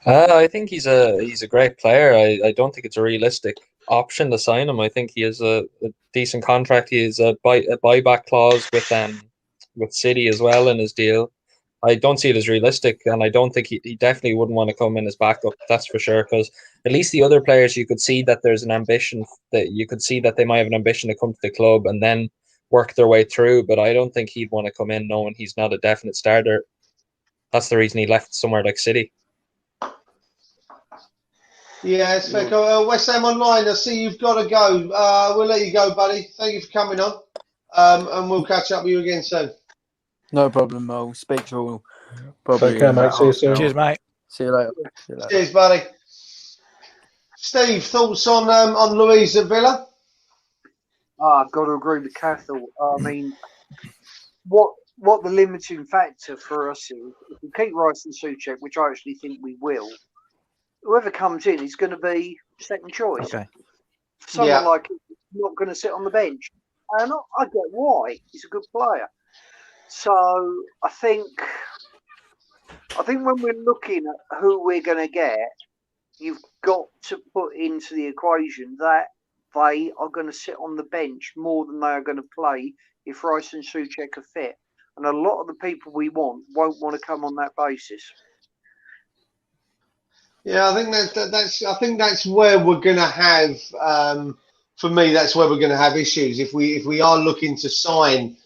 I think he's a great player. I don't think it's a realistic option to sign him. I think he has a decent contract. He has a buyback clause with City as well in his deal. I don't see it as realistic, and I don't think he definitely wouldn't want to come in as backup. That's for sure. Because at least the other players, you could see that there's an ambition that you could see that they might have an ambition to come to the club and then work their way through. But I don't think he'd want to come in knowing he's not a definite starter. That's the reason he left somewhere like City. Yeah, it's fair. West Ham Online, I see you've got to go. We'll let you go, buddy. Thank you for coming on, and we'll catch up with you again soon. No problem, I'll speak to you all. Probably. Take care, mate. See you soon. Cheers, mate. See you later. Cheers, buddy. Steve, thoughts on Luiz at Villa? I've got to agree with Cathal. I mean, what the limiting factor for us is, if we keep Rice and Souček, which I actually think we will, whoever comes in is going to be second choice. Okay. Someone like him is not going to sit on the bench. And I get why. He's a good player. So I think when we're looking at who we're going to get, you've got to put into the equation that they are going to sit on the bench more than they are going to play if Rice and Souček are fit. And a lot of the people we want won't want to come on that basis. Yeah, I think that's where we're going to have. For me, that's where we're going to have issues if we are looking to sign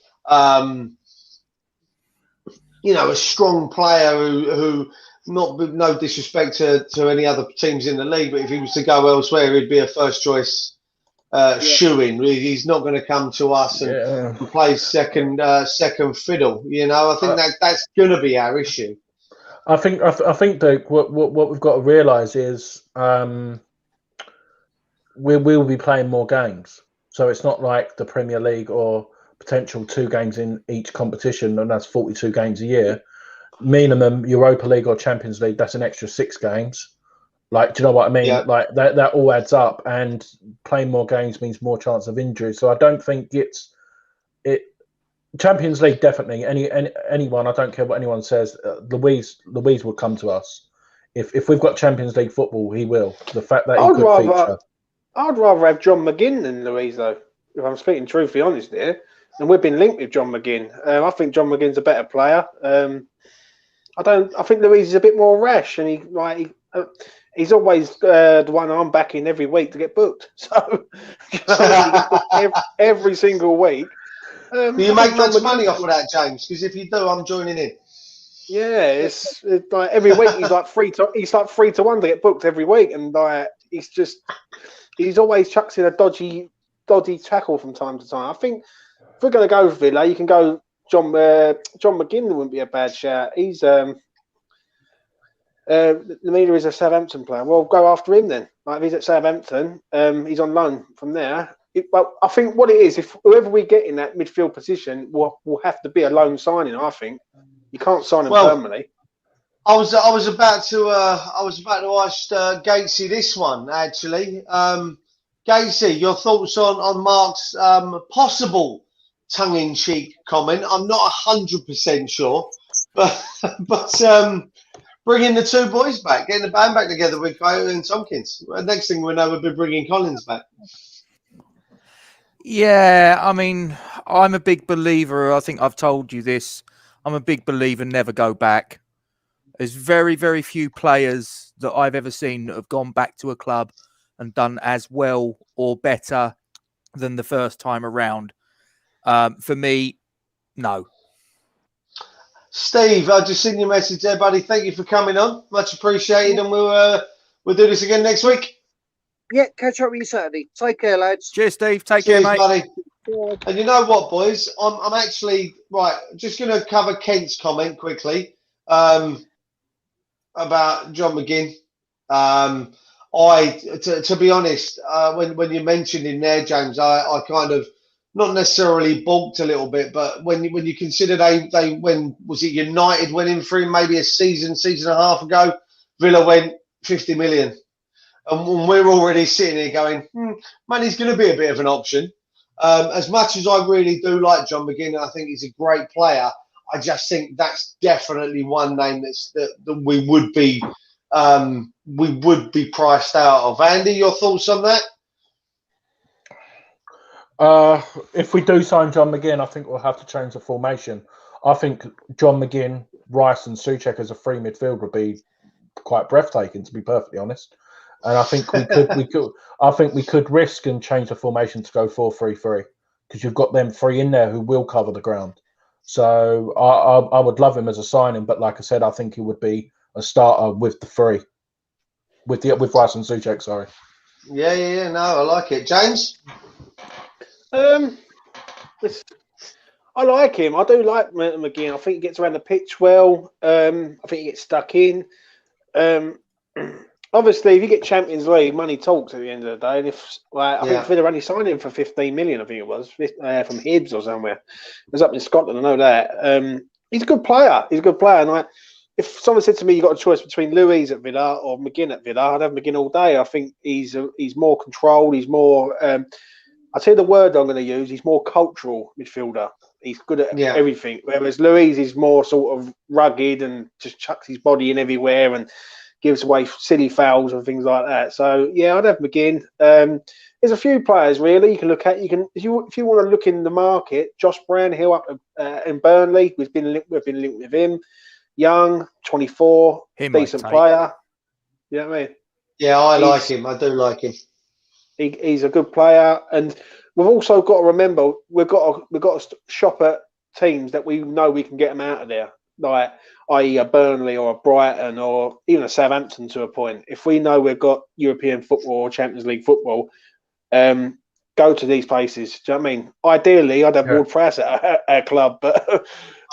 a strong player who not with no disrespect to any other teams in the league, but if he was to go elsewhere, he'd be a first choice shoe-in. He's not going to come to us and play second fiddle. I think that's going to be our issue. I think, Duke, what we've got to realise is we'll be playing more games. So it's not like the Premier League or potential 2 games in each competition, and that's 42 games a year. Minimum Europa League or Champions League, that's an extra 6 games. Like, do you know what I mean? Yeah. Like that all adds up, and playing more games means more chance of injury. So I don't think it. Champions League, definitely. Anyone, I don't care what anyone says. Louise will come to us if we've got Champions League football. He will. The fact that he could feature. I'd rather have John McGinn than Louise, though. If I'm speaking truthfully honest here, and we've been linked with John McGinn. I think John McGinn's a better player. I think Louise is a bit more rash, and he's always the one I'm backing every week to get booked. So he gets booked every single week. Do you make much money off of that, James? Because if you do, I'm joining in. Yeah, it's like every week he's like 3 to 1 to get booked every week, and he's always chucks in a dodgy tackle from time to time. I think if we're going to go for Villa, you can go John McGinn. Wouldn't be a bad shout. He's the leader is a Southampton player. Well, go after him then. Like if he's at Southampton, he's on loan from there. But I think what it is, if whoever we get in that midfield position will have to be a loan signing. I think you can't sign him permanently. I was about to ask Gatesy this one actually. Gatesy, your thoughts on Mark's possible tongue-in-cheek comment? I'm not 100% sure, but bringing the 2 boys back, getting the band back together with Claret and Tompkins. Next thing we know, we'll be bringing Collins back. Yeah, I mean, I'm a big believer. I think I've told you this. I'm a big believer. Never go back. There's very, very few players that I've ever seen that have gone back to a club and done as well or better than the first time around. For me, no. Steve, I just seen your message there, buddy. Thank you for coming on. Much appreciated, and we'll do this again next week. Yeah, catch up with you Saturday. Take care, lads. Cheers, Steve. Take care, mate. Buddy. Yeah. And you know what, boys? I'm actually just going to cover Kent's comment quickly about John McGinn. To be honest, when you mentioned him there, James, I kind of not necessarily balked a little bit, but when you consider when was it United went in for him maybe a season and a half ago, Villa went 50 million. And we're already sitting here going, money's going to be a bit of an option. As much as I really do like John McGinn, I think he's a great player. I just think that's definitely one name that we would be priced out of. Andy, your thoughts on that? If we do sign John McGinn, I think we'll have to change the formation. I think John McGinn, Rice, and Souček as a free midfield would be quite breathtaking, to be perfectly honest. And I think we could risk and change the formation to go 4-3-3 because you've got them 3 in there who will cover the ground. So I would love him as a signing, but like I said, I think he would be a starter with the 3, with Rice and Souček. Sorry. Yeah. No, I like it, James. I like him. I do like McGinn. I think he gets around the pitch well. I think he gets stuck in. Obviously, if you get Champions League, money talks at the end of the day. And I think Villa only signed him for 15 million, I think it was, from Hibs or somewhere. It was up in Scotland, I know that. He's a good player. And if someone said to me, you've got a choice between Louise at Villa or McGinn at Villa, I'd have McGinn all day. I think he's more controlled. He's more, I'll tell you the word I'm going to use, he's more cultural midfielder. He's good at everything. Whereas Louise is more sort of rugged and just chucks his body in everywhere and gives away silly fouls and things like that. So I'd have McGinn. There's a few players really you can look at. You can if you want to look in the market. Josh Brownhill up in Burnley. We've been linked with him. Young, 24, decent player. You know what I mean? Yeah, I like him. I do like him. He's a good player, and we've also got to remember we've got to shop at teams that we know we can get them out of there. like i.e. a Burnley or a Brighton or even a Southampton to a point, if we know we've got European football or Champions League football, go to these places. Do you know what I mean? Ideally, I'd have Ward Prowse at our club, but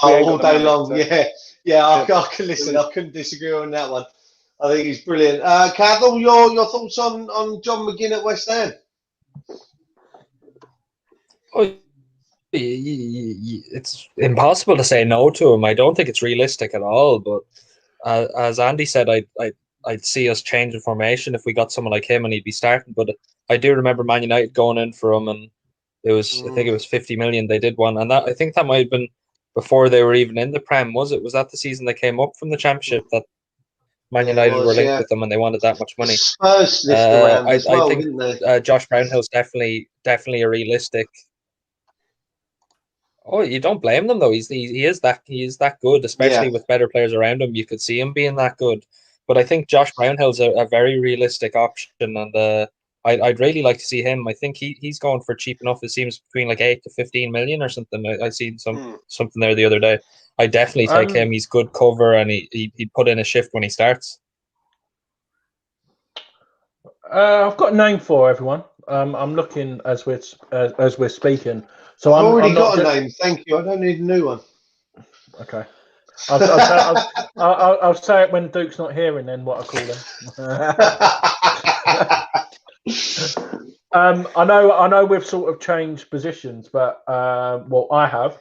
all day long. So. Yeah. I can listen. I couldn't disagree on that one. I think he's brilliant. Cathal, your thoughts on John McGinn at West Ham? Oh, it's impossible to say no to him. I don't think it's realistic at all. But as Andy said, I'd see us changing formation if we got someone like him and he'd be starting. But I do remember Man United going in for him, and I think it was 50 million. They did one, and I think that might have been before they were even in the Prem. Was it? Was that the season they came up from the Championship that Man United were linked with them and they wanted that much money? Spurs sniffed around as well, didn't they? Josh Brownhill's definitely a realistic. Oh, you don't blame them though. He is that good, especially with better players around him. You could see him being that good. But I think Josh Brownhill's a very realistic option, and I'd really like to see him. I think he's going for cheap enough. It seems between like 8 to 15 million or something. I seen something there the other day. I definitely take him. He's good cover, and he'd put in a shift when he starts. I've got a name for everyone. I'm looking as we're speaking. So I've already got a name. Thank you. I don't need a new one. Okay. I'll say it when Duke's not here, and then what I call him. I know we've sort of changed positions, but I have.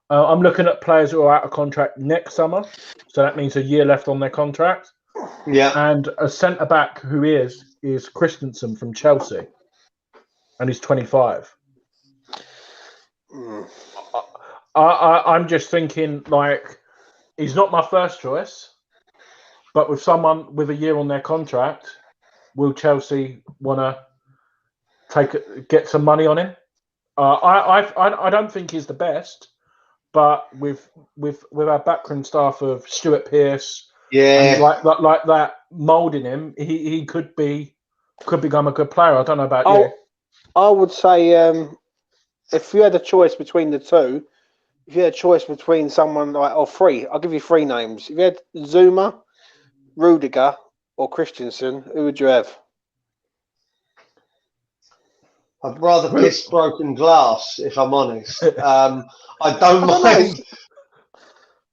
I'm looking at players who are out of contract next summer, so that means a year left on their contract. Yeah. And a centre back who is Christensen from Chelsea, and he's 25. I'm just thinking, like, he's not my first choice, but with someone with a year on their contract, will Chelsea want to get some money on him? I don't think he's the best, but with our backroom staff of Stuart Pearce, and like that moulding him, he could become a good player. I don't know about you. I would say if you had a choice between the two, if you had a choice between someone three, I'll give you three names. If you had Zuma, Rudiger, or Christensen, who would you have? I'd rather piss broken glass, if I'm honest. I don't mind.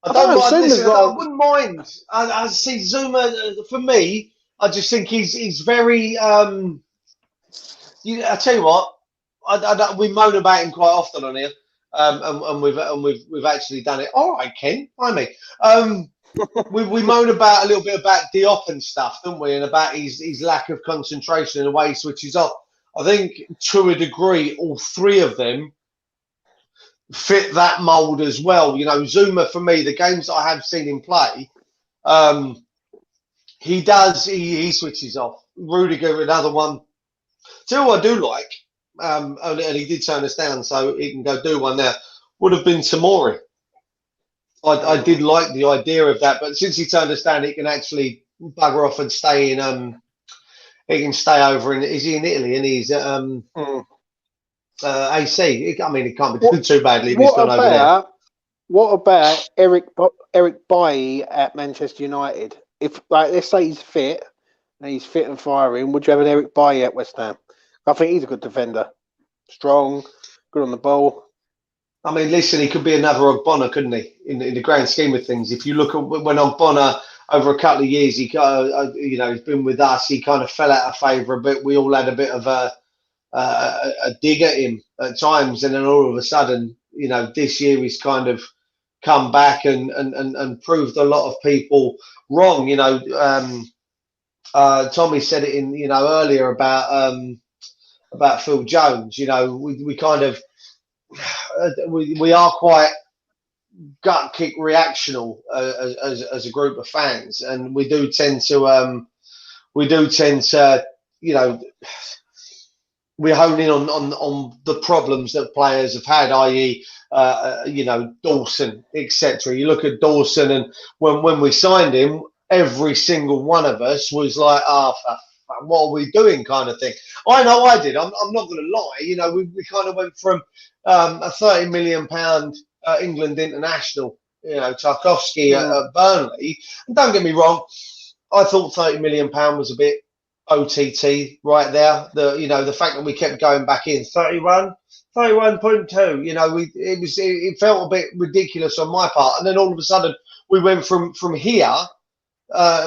I wouldn't mind. I see Zuma, for me, I just think he's very... I tell you what, we moan about him quite often on here, and we've actually done it. All right, Ken, I mean, we moan about a little bit about Diop and stuff, don't we? And about his lack of concentration and the way he switches off. I think to a degree, all three of them fit that mould as well. You know, Zuma, for me, the games I have seen him play, he switches off. Rudiger, another one. Tell you what I do like, and he did turn us down, so he can go do one now, would have been Tamori. I did like the idea of that, but since he turned us down, he can actually bugger off and stay in. He can stay over in. Is he in Italy? And he's at AC. I mean, he can't be doing too badly if he's gone over there. What about Eric Bailly at Manchester United? If let's say he's fit and firing, would you have an Eric Bailly at West Ham? I think he's a good defender, strong, good on the ball. I mean, listen, he could be another Ogbonna, couldn't he? In the grand scheme of things, if you look at when Ogbonna over a couple of years, he's been with us. He kind of fell out of favour a bit. We all had a bit of a dig at him at times, and then all of a sudden, this year he's kind of come back and proved a lot of people wrong. Tommy said it in earlier about Phil Jones. We kind of we are quite gut kick reactional as a group of fans, and we do tend to we hone in on the problems that players have had, i.e. Dawson, etc. You look at Dawson, and when we signed him, every single one of us was like, what are we doing, kind of thing. I know I did. I'm not going to lie. We kind of went from a £30 million England international Tarkowski at Burnley. And don't get me wrong, I thought £30 million was a bit OTT right there. The fact that we kept going back in 31.2. It felt a bit ridiculous on my part, and then all of a sudden we went from here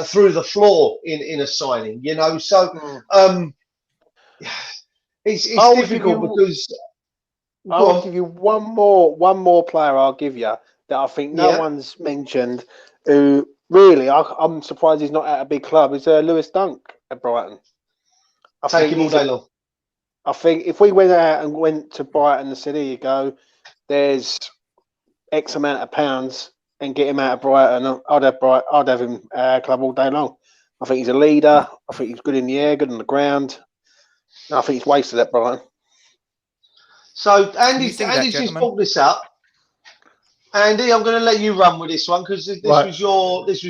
through the floor in a signing. It's difficult because I'll give you one more player. I'll give you that I think no one's mentioned. Who really I'm surprised he's not at a big club. Is Lewis Dunk at Brighton. Take him all day long. I think if we went out and went to Brighton and said, "Here you go, there's X amount of pounds," and get him out of Brighton, I'd have him at our club all day long. I think he's a leader. I think he's good in the air, good on the ground. I think he's wasted at Brighton. So Andy's just brought this up. Andy, I'm going to let you run with this one because this was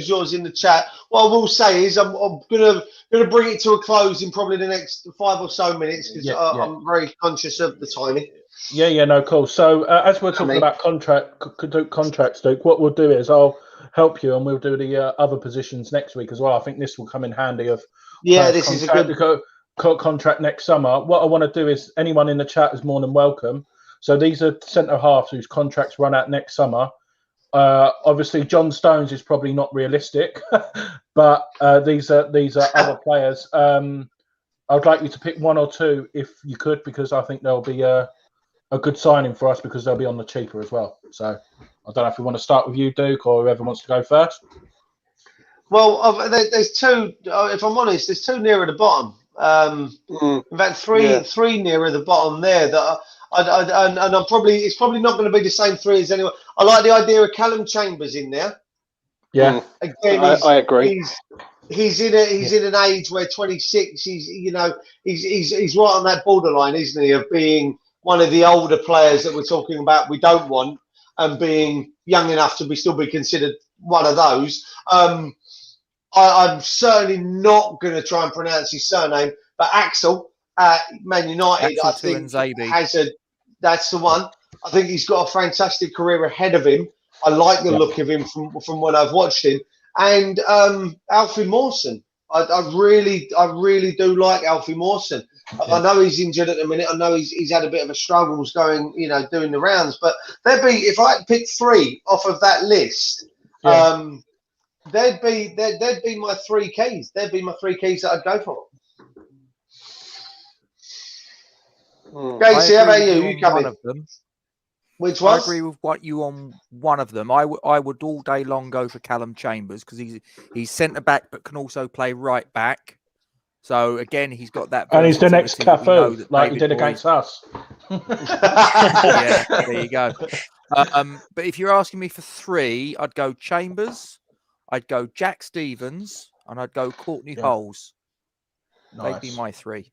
yours in the chat. What I will say is I'm going to bring it to a close in probably the next 5 or so minutes because I'm very conscious of the timing. No, cool. So as we're talking about contracts, Duke, what we'll do is I'll help you and we'll do the other positions next week as well. I think this will come in handy of this is a good contract next summer. What I want to do is anyone in the chat is more than welcome. So these are centre halves whose contracts run out next summer. Obviously, John Stones is probably not realistic, but these are other players. I'd like you to pick one or two if you could, because I think they'll be a good signing for us because they'll be on the cheaper as well. So I don't know if we want to start with you, Duke, or whoever wants to go first. Well, there's two. If I'm honest, there's two nearer the bottom. In fact, three nearer the bottom there. That it's probably not going to be the same three as anyone. I like the idea of Callum Chambers in there. Yeah, again, I agree. He's in an age where 26. He's right on that borderline, isn't he, of being one of the older players that we're talking about we don't want, and being young enough to still be considered one of those. I'm certainly not going to try and pronounce his surname, but Axel at Man United, I think, that's the one. I think he's got a fantastic career ahead of him. I like the look of him from when I've watched him. And Alfie Mawson, I really do like Alfie Mawson. I know he's injured at the minute. I know he's had a bit of a struggles going, doing the rounds. But if I had to pick three off of that list, they'd be my three keys. They'd be my three keys that I'd go for. Gatesy, how about you? You come in. Which one? I agree with what you on one of them. I would all day long go for Callum Chambers because he's centre back but can also play right back. So again, he's got that. And he's the next Cafu, like he did against us. Yeah, there you go. But if you're asking me for three, I'd go Chambers, I'd go Jack Stevens, and I'd go Courtney Holes. Nice. They'd be my three.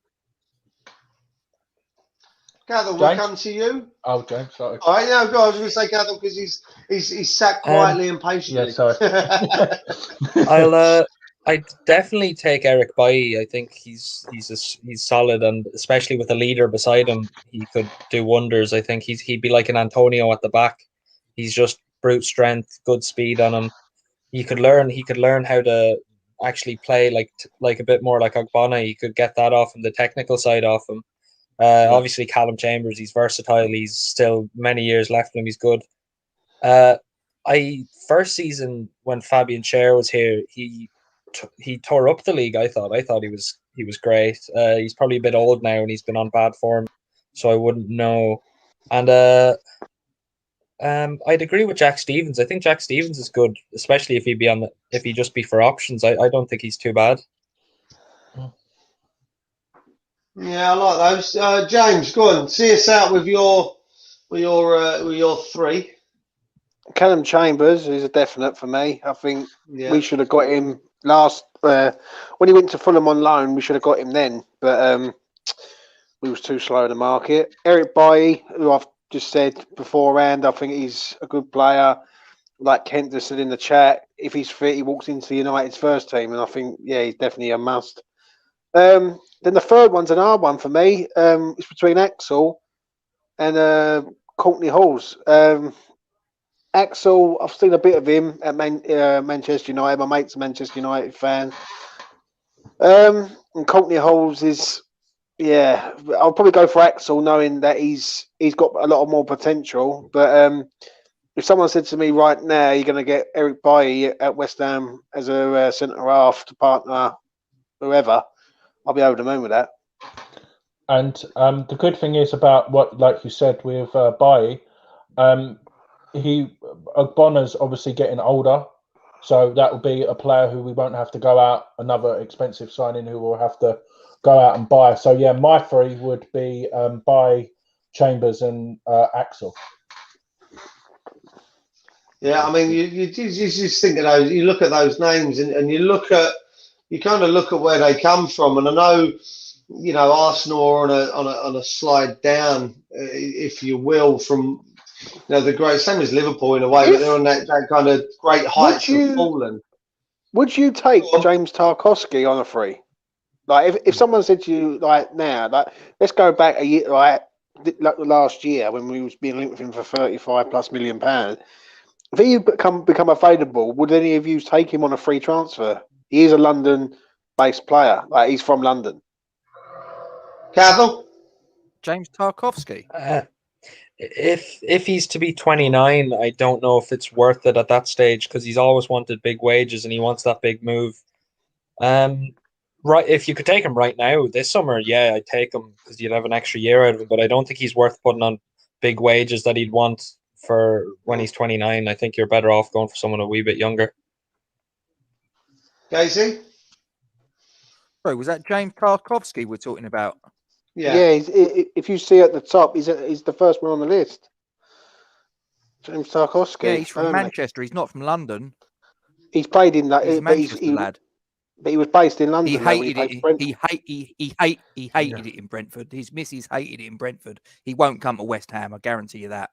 Gathel, we'll come to you. Oh, James, sorry. All right, no, go. I was going to say Gathel because he's sat quietly and patiently. Yeah, sorry. I'd definitely take Eric Bailly. I think he's solid, and especially with a leader beside him, he could do wonders. I think he'd be like an Antonio at the back. He's just brute strength, good speed on him. He could learn how to actually play like a bit more like Ogbonna. He could get that off him, the technical side off him. Obviously, Callum Chambers, he's versatile. He's still many years left in him. He's good. First season when Fabian Schär was here, he tore up the league. I thought he was great. He's probably a bit old now and he's been on bad form, so I wouldn't know. And I'd agree with Jack Stevens. I think Jack Stevens is good, especially if he just be for options. I don't think he's too bad. Yeah, I like those. James, go on, see us out with your three. Callum Chambers is a definite for me. I think we should have got him last when he went to Fulham on loan. We should have got him then, but we was too slow in the market. Eric Bailly, who I've just said beforehand, I think he's a good player. Like Kent just said in the chat, if he's fit, he walks into United's first team, and I think he's definitely a must. Then the third one's an hard one for me. It's between Axel and Courtney Halls. Axel, I've seen a bit of him at Manchester United. My mate's a Manchester United fan. And Courtney Holes is, yeah, I'll probably go for Axel, knowing that he's got a lot more potential. But if someone said to me right now, you're going to get Eric Bailly at West Ham as a centre half to partner whoever, I'll be over the moon with that. And the good thing is about what, like you said, with Bailly, Bonner's obviously getting older, so that will be a player who we won't have to go out another expensive signing who will have to go out and buy. So yeah, my three would be Bailly, Chambers, and Axel. Yeah, I mean, you just think of those. You look at those names, and you kind of look at where they come from. And I know, you know, Arsenal are on a slide down, if you will, from the great, same as Liverpool in a way, but they're on that kind of great heights of fallen. Would you take James Tarkowski on a free? Like, if someone said to you, like, now, like, let's go back a year, like last year when we was being linked with him for £35+ million. If he become available, would any of you take him on a free transfer? He is a London-based player. Like, he's from London. Cavill? James Tarkowski? If he's to be 29, I don't know if it's worth it at that stage, because he's always wanted big wages and he wants that big move. Right, if you could take him right now this summer, yeah, I'd take him because you'd have an extra year out of him. But I don't think he's worth putting on big wages that he'd want for when he's 29. I think you're better off going for someone a wee bit younger. Casey? Bro, was that James Tarkowski we're talking about? Yeah. If you see at the top, he's the first one on the list. James Tarkowski. Yeah, he's from Manchester. He's not from London. He's played in that. He's a Manchester lad. But he was based in London. He hated it. He hated it in Brentford. His missus hated it in Brentford. He won't come to West Ham. I guarantee you that.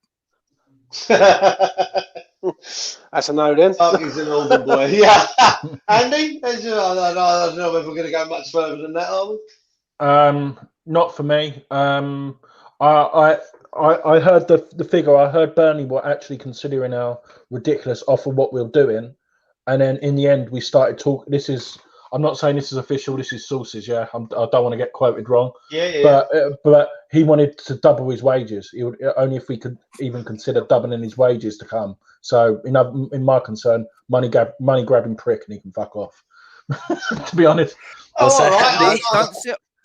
That's a no then. He's an older boy. Yeah. Andy? I don't know if we're going to go much further than that, are we? Not for me. I heard the figure. I heard Burnley were actually considering our ridiculous offer, what we're doing, and then in the end we started talking. I'm not saying this is official. This is sources. Yeah, I don't want to get quoted wrong. Yeah. But he wanted to double his wages. He would, only if we could even consider doubling his wages to come. So in my concern, money grabbing prick, and he can fuck off. To be honest.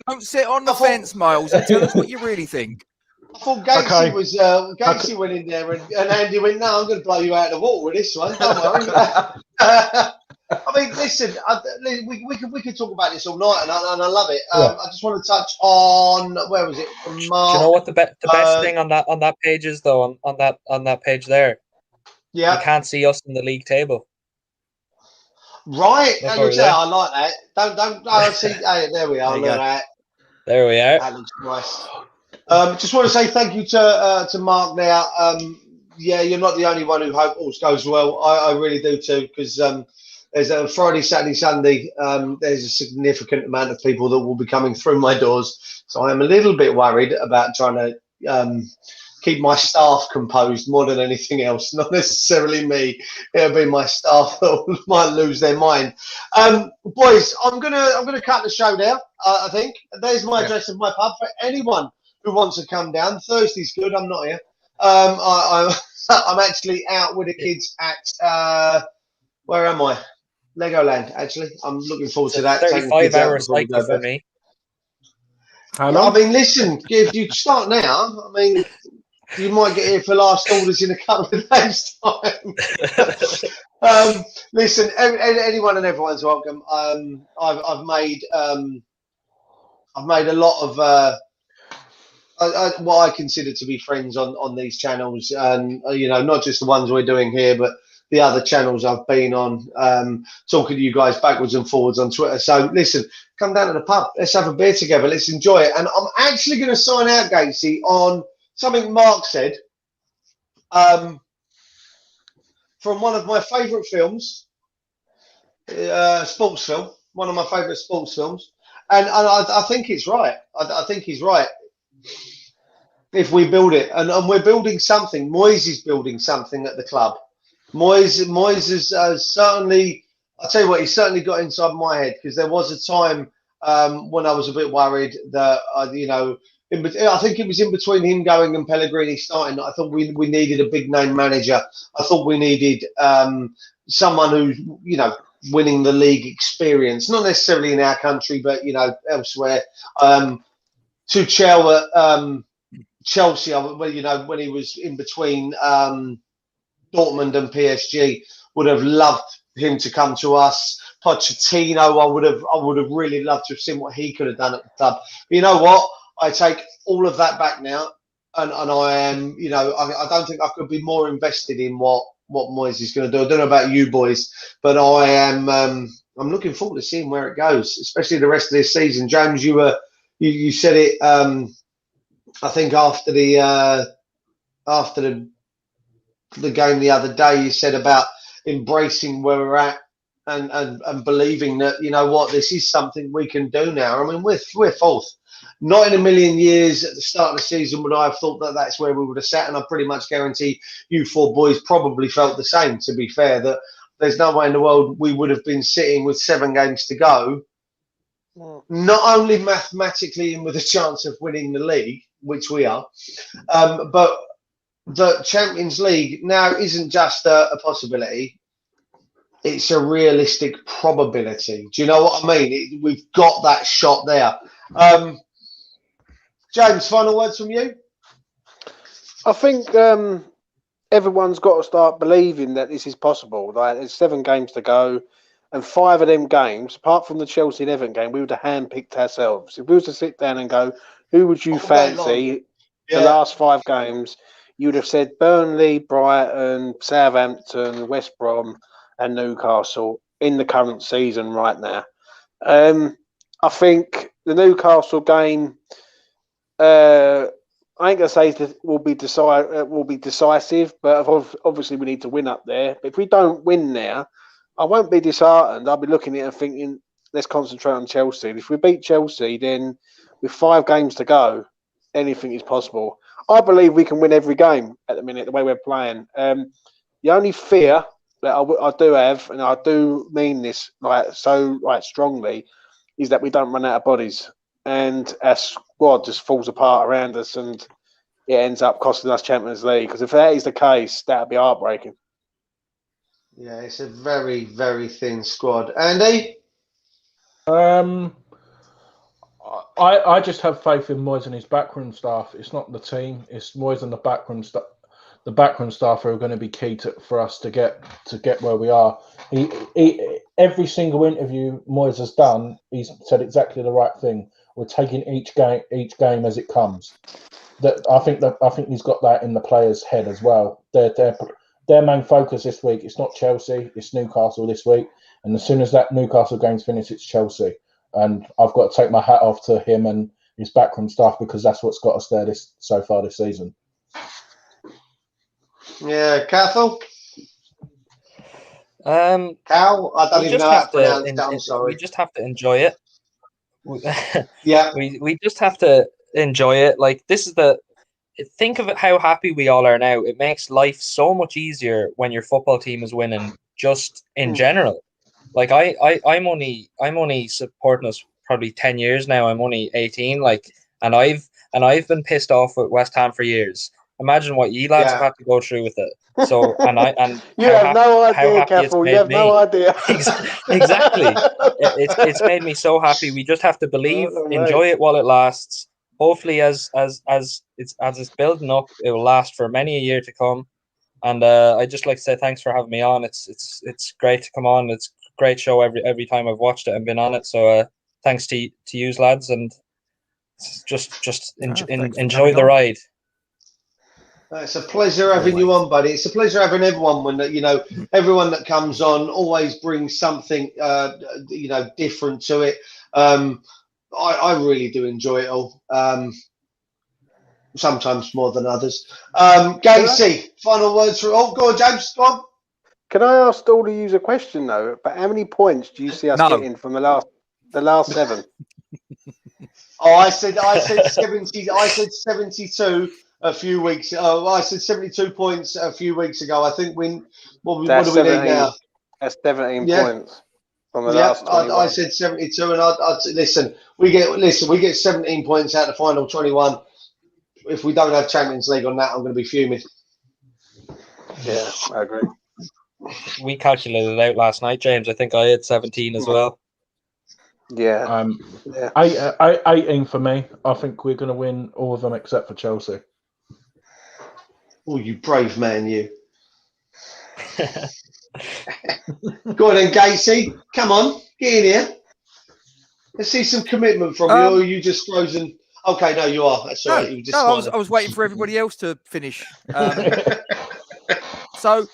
Don't sit on the fence, Miles, and tell us what you really think. I thought Gatesy went in there and Andy went, no, I'm going to blow you out of the water with this one. Don't worry. I mean, listen, we could talk about this all night, and I love it. I just want to touch on, where was it? Mark, do you know what the best thing on that page is, though? On that page there, you can't see us in the league table. Right, I like that. Don't see. Hey, there we are. Look at that. There we are. That looks nice. Just want to say thank you to Mark now. Yeah, you're not the only one who hope all goes well. I really do too, because there's a Friday, Saturday, Sunday. There's a significant amount of people that will be coming through my doors. So I am a little bit worried about trying to keep my staff composed more than anything else. Not necessarily me. It'll be my staff that might lose their mind. Boys, I'm gonna cut the show there. I think there's my address of my pub for anyone who wants to come down. Thursday's good. I'm not here. I'm actually out with the kids at where am I? Legoland. Actually, I'm looking forward to that. 35-hour cycle for me. How long? I mean, listen, if you start now, I mean, you might get here for last orders in a couple of days' time. Listen, anyone and everyone's welcome. I've made a lot of what I consider to be friends on these channels, and not just the ones we're doing here, but the other channels I've been on, talking to you guys backwards and forwards on Twitter. So listen, come down to the pub. Let's have a beer together. Let's enjoy it. And I'm actually going to sign out, Gatesy, on something Mark said from one of my favourite films, sports film, one of my favourite sports films. And I think it's right. I think he's right. If we build it, and we're building something, Moyes is building something at the club. Moyes has certainly. I'll tell you what, he certainly got inside my head, because there was a time when I was a bit worried that I think it was in between him going and Pellegrini starting. I thought we needed a big name manager. I thought we needed someone who's winning the league experience, not necessarily in our country, but elsewhere. Tuchel at Chelsea, when he was in between Dortmund and PSG, would have loved him to come to us. Pochettino, I would have really loved to have seen what he could have done at the club. But you know what? I take all of that back now, and I am, I don't think I could be more invested in what Moyes is going to do. I don't know about you boys, but I am. I'm looking forward to seeing where it goes, especially the rest of this season. James, you said it. I think after the game the other day, you said about embracing where we're at and believing that, this is something we can do now. I mean, we're fourth. Not in a million years at the start of the season would I have thought that that's where we would have sat, and I pretty much guarantee you four boys probably felt the same, to be fair, that there's no way in the world we would have been sitting with 7 games to go, not only mathematically in with a chance of winning the league, which we are, but the Champions League now isn't just a possibility, it's a realistic probability. Do you know what I mean? We've got that shot there. James, final words from you? I think everyone's got to start believing that this is possible. Like, there's 7 games to go, and 5 of them games, apart from the Chelsea and Everton game, we would have handpicked ourselves. If we was to sit down and go, who would you fancy the last 5 games, you would have said Burnley, Brighton, Southampton, West Brom and Newcastle in the current season right now. I think the Newcastle game, I ain't gonna say that will be decisive, but obviously we need to win up there. But if we don't win there, I won't be disheartened. I'll be looking at it and thinking, let's concentrate on Chelsea. If we beat Chelsea, then with 5 games to go, anything is possible. I believe we can win every game at the minute, the way we're playing. The only fear that I do have, and I do mean this strongly, is that we don't run out of bodies, and our squad just falls apart around us, and it ends up costing us Champions League. Because if that is the case, that would be heartbreaking. Yeah, it's a very, very thin squad. Andy? I just have faith in Moyes and his backroom staff. It's not the team; it's Moyes and the backroom staff. The backroom staff are going to be key for us to get where we are. Every single interview Moyes has done, he's said exactly the right thing. We're taking each game as it comes. I think he's got that in the players' head as well. Their main focus this week, it's not Chelsea, it's Newcastle this week. And as soon as that Newcastle game's finished, it's Chelsea. And I've got to take my hat off to him and his backroom staff, because that's what's got us there so far this season. Yeah, Cathal? Cal? I don't even know how to pronounce it. I'm sorry. We just have to enjoy it. Yeah. We just have to enjoy it. Like, this is think of it, how happy we all are now. It makes life so much easier when your football team is winning, just in general. Like, I'm only supporting us probably 10 years now. I'm only 18. Like, and I've been pissed off with West Ham for years. Imagine what you lads have had to go through with it. So, you have no idea, Cathal. You have no idea. Exactly. It's made me so happy. We just have to believe, enjoy it while it lasts. Hopefully, as it's building up, it will last for many a year to come. And I'd just like to say thanks for having me on. It's great to come on. It's a great show every time I've watched it and been on it. So thanks to you lads, and just enjoy the ride. It's a pleasure having you on, buddy. It's a pleasure having everyone. When everyone that comes on always brings something different to it. I really do enjoy it all. Sometimes more than others. Gatesy, final words for all. Go on, James. Go on. Can I ask all of you a question though? But how many points do you see us getting from the last 7? Oh, I said 70. I said 72. a few weeks. Oh, I said 72 points a few weeks ago. I think what do we need now? That's 17 Yeah. points from the last 21. I said 72, and I'd listen. We get 17 points out of the final 21. If we don't have Champions League on that, I'm going to be fuming. Yeah, I agree. We calculated it out last night, James. I think I had 17 as well. Yeah. 18 for me. I think we're going to win all of them except for Chelsea. Oh, you brave man, you. Go on then, Gatesy. Come on, get in here. Let's see some commitment from you, or are you just frozen? Okay, no, you are. That's all right. You just I was waiting for everybody else to finish. So,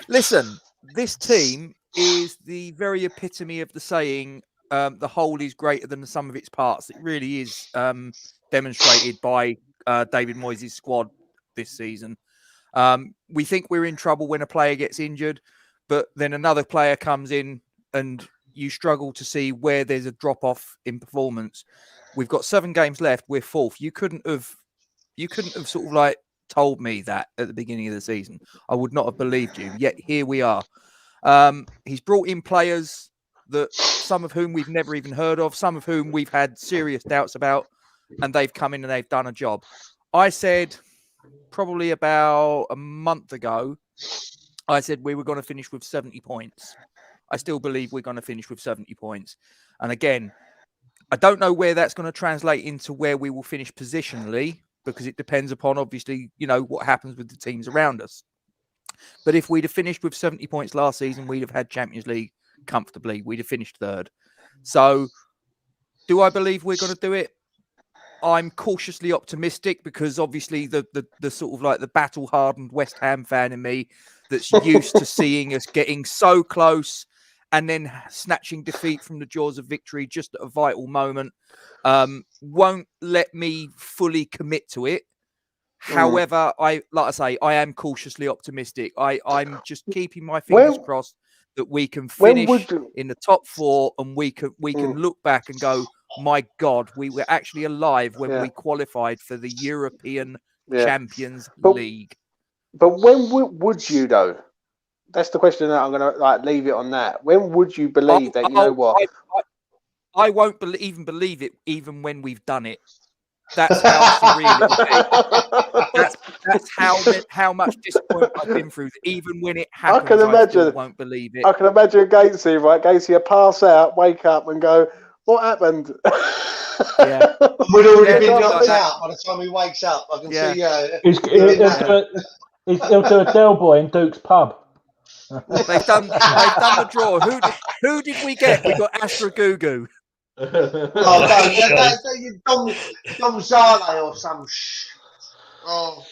listen, this team is the very epitome of the saying, the whole is greater than the sum of its parts. It really is demonstrated by David Moyes' squad this season. We think we're in trouble when a player gets injured, but then another player comes in and you struggle to see where there's a drop-off in performance. We've got 7 games left. We're 4th. You couldn't have sort of like told me that at the beginning of the season. I would not have believed you. Yet here we are. He's brought in players that some of whom we've never even heard of, some of whom we've had serious doubts about, and they've come in and they've done a job. I said probably about a month ago, I said we were going to finish with 70 points. I still believe we're going to finish with 70 points. And again, I don't know where that's going to translate into where we will finish positionally, because it depends upon, obviously, what happens with the teams around us. But if we'd have finished with 70 points last season, we'd have had Champions League comfortably. We'd have finished 3rd. So do I believe we're going to do it? I'm cautiously optimistic, because obviously the sort of like the battle-hardened West Ham fan in me that's used to seeing us getting so close and then snatching defeat from the jaws of victory just at a vital moment, won't let me fully commit to it. However, I am cautiously optimistic. I'm just keeping my fingers crossed that we can finish in the top 4, and we can look back and go, my God, we were actually alive when we qualified for the European Champions League. But when would you, though? That's the question that I'm going to leave it on that. When would you believe that, I won't even believe it, even when we've done it. That's how surreal it will be. That's how much disappointment I've been through. Even when it happens, I still won't believe it. I can imagine Gatesy, right? Gatesy will pass out, wake up and go, what happened? Yeah. We'd already been knocked out by the time he wakes up. I can see. He'll do a Del Boy in Duke's pub. They've done the draw. Who did we get? We got Astra Gugu. Dom Zale or some Oh,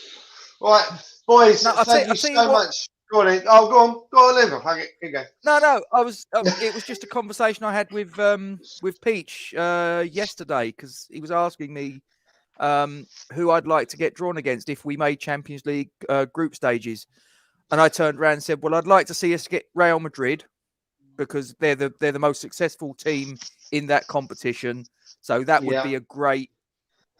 right, boys. Thank you so much. Go on, go on, Liv. Okay. No. It was just a conversation I had with Peach yesterday, because he was asking me who I'd like to get drawn against if we made Champions League group stages, and I turned around and said, "Well, I'd like to see us get Real Madrid, because they're the most successful team in that competition. So that would be a great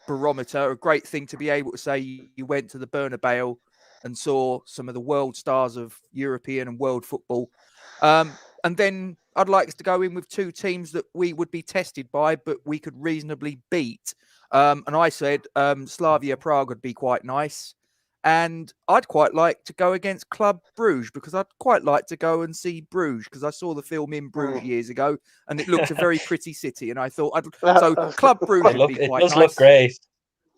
barometer, a great thing to be able to say you went to the Bernabeu and saw some of the world stars of European and world football. And then I'd like us to go in with 2 teams that we would be tested by, but we could reasonably beat. And I said Slavia Prague would be quite nice. And I'd quite like to go against Club Bruges, because I'd quite like to go and see Bruges, because I saw the film in Bruges years ago and it looked a very pretty city. And I thought, so Club Bruges would be quite nice. It does look great.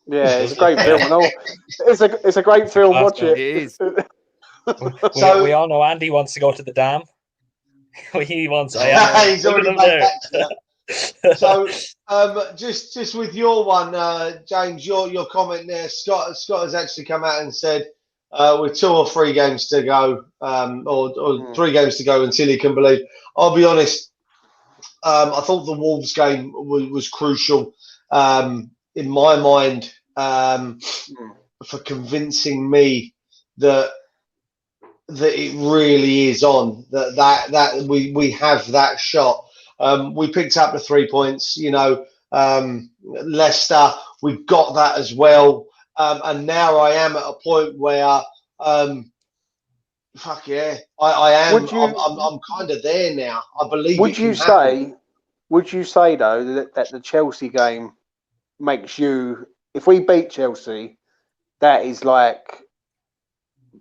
Yeah, it's a great film and all. It's a great film. Watch it. It is. We all know Andy wants to go to the dam. He wants. He's already made that. So, just with your one, James, your comment there, Scott has actually come out and said with 2 or 3 games to go, or 3 games to go until he can believe. I'll be honest, I thought the Wolves game was crucial in my mind for convincing me that it really is on, that we have that shot. We picked up the 3 points, Leicester, we've got that as well. and now I am at a point where, fuck yeah, I am. I'm kind of there now. I believe. Would you say though that the Chelsea game makes you? If we beat Chelsea, that is like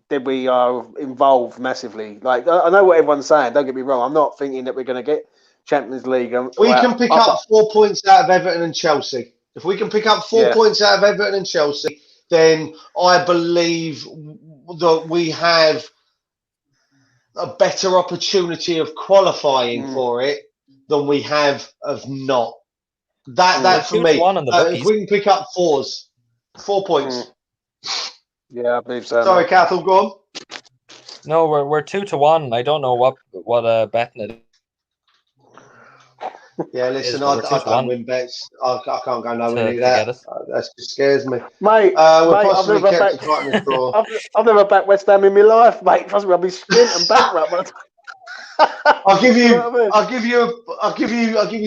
that we are involved massively. Like I know what everyone's saying. Don't get me wrong. I'm not thinking that we're going to get Champions League. We can pick up 4 points out of Everton and Chelsea. If we can pick up 4 points out of Everton and Chelsea, then I believe that we have a better opportunity of qualifying for it than we have of not. That for me. If we can pick up 4 points. Yeah, I believe so. Sorry, Cathal, go on. No, we're 2-1. I don't know what betting it. Yeah, listen, I don't win bets. I can't go nowhere near that. That just scares me. Mate, I've never backed West Ham in my life, mate. Trust me, I'll be sprinting bankrupt. I'll give you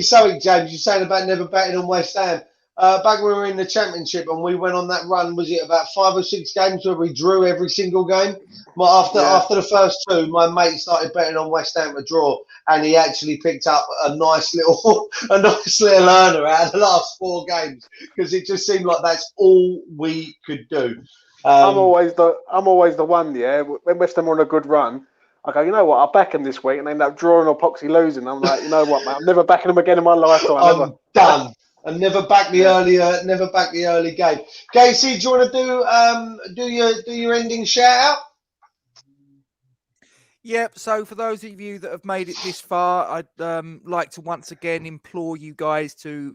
something, James. You're saying about never betting on West Ham. Back when we were in the Championship and we went on that run, was it about 5 or 6 games where we drew every single game? After the first 2, my mate started betting on West Ham to draw, and he actually picked up a nice little earner out of the last 4 games because it just seemed like that's all we could do. I'm always the one, yeah. When West Ham are on a good run, I go, you know what? I'll back them this week, and they end up drawing or Poxy losing. I'm like, you know what, mate? I'm never backing them again in my lifetime. I'm done. And never back the early game. Gatesy, do you want to do your ending shout out? Yep. So for those of you that have made it this far, I'd like to once again implore you guys to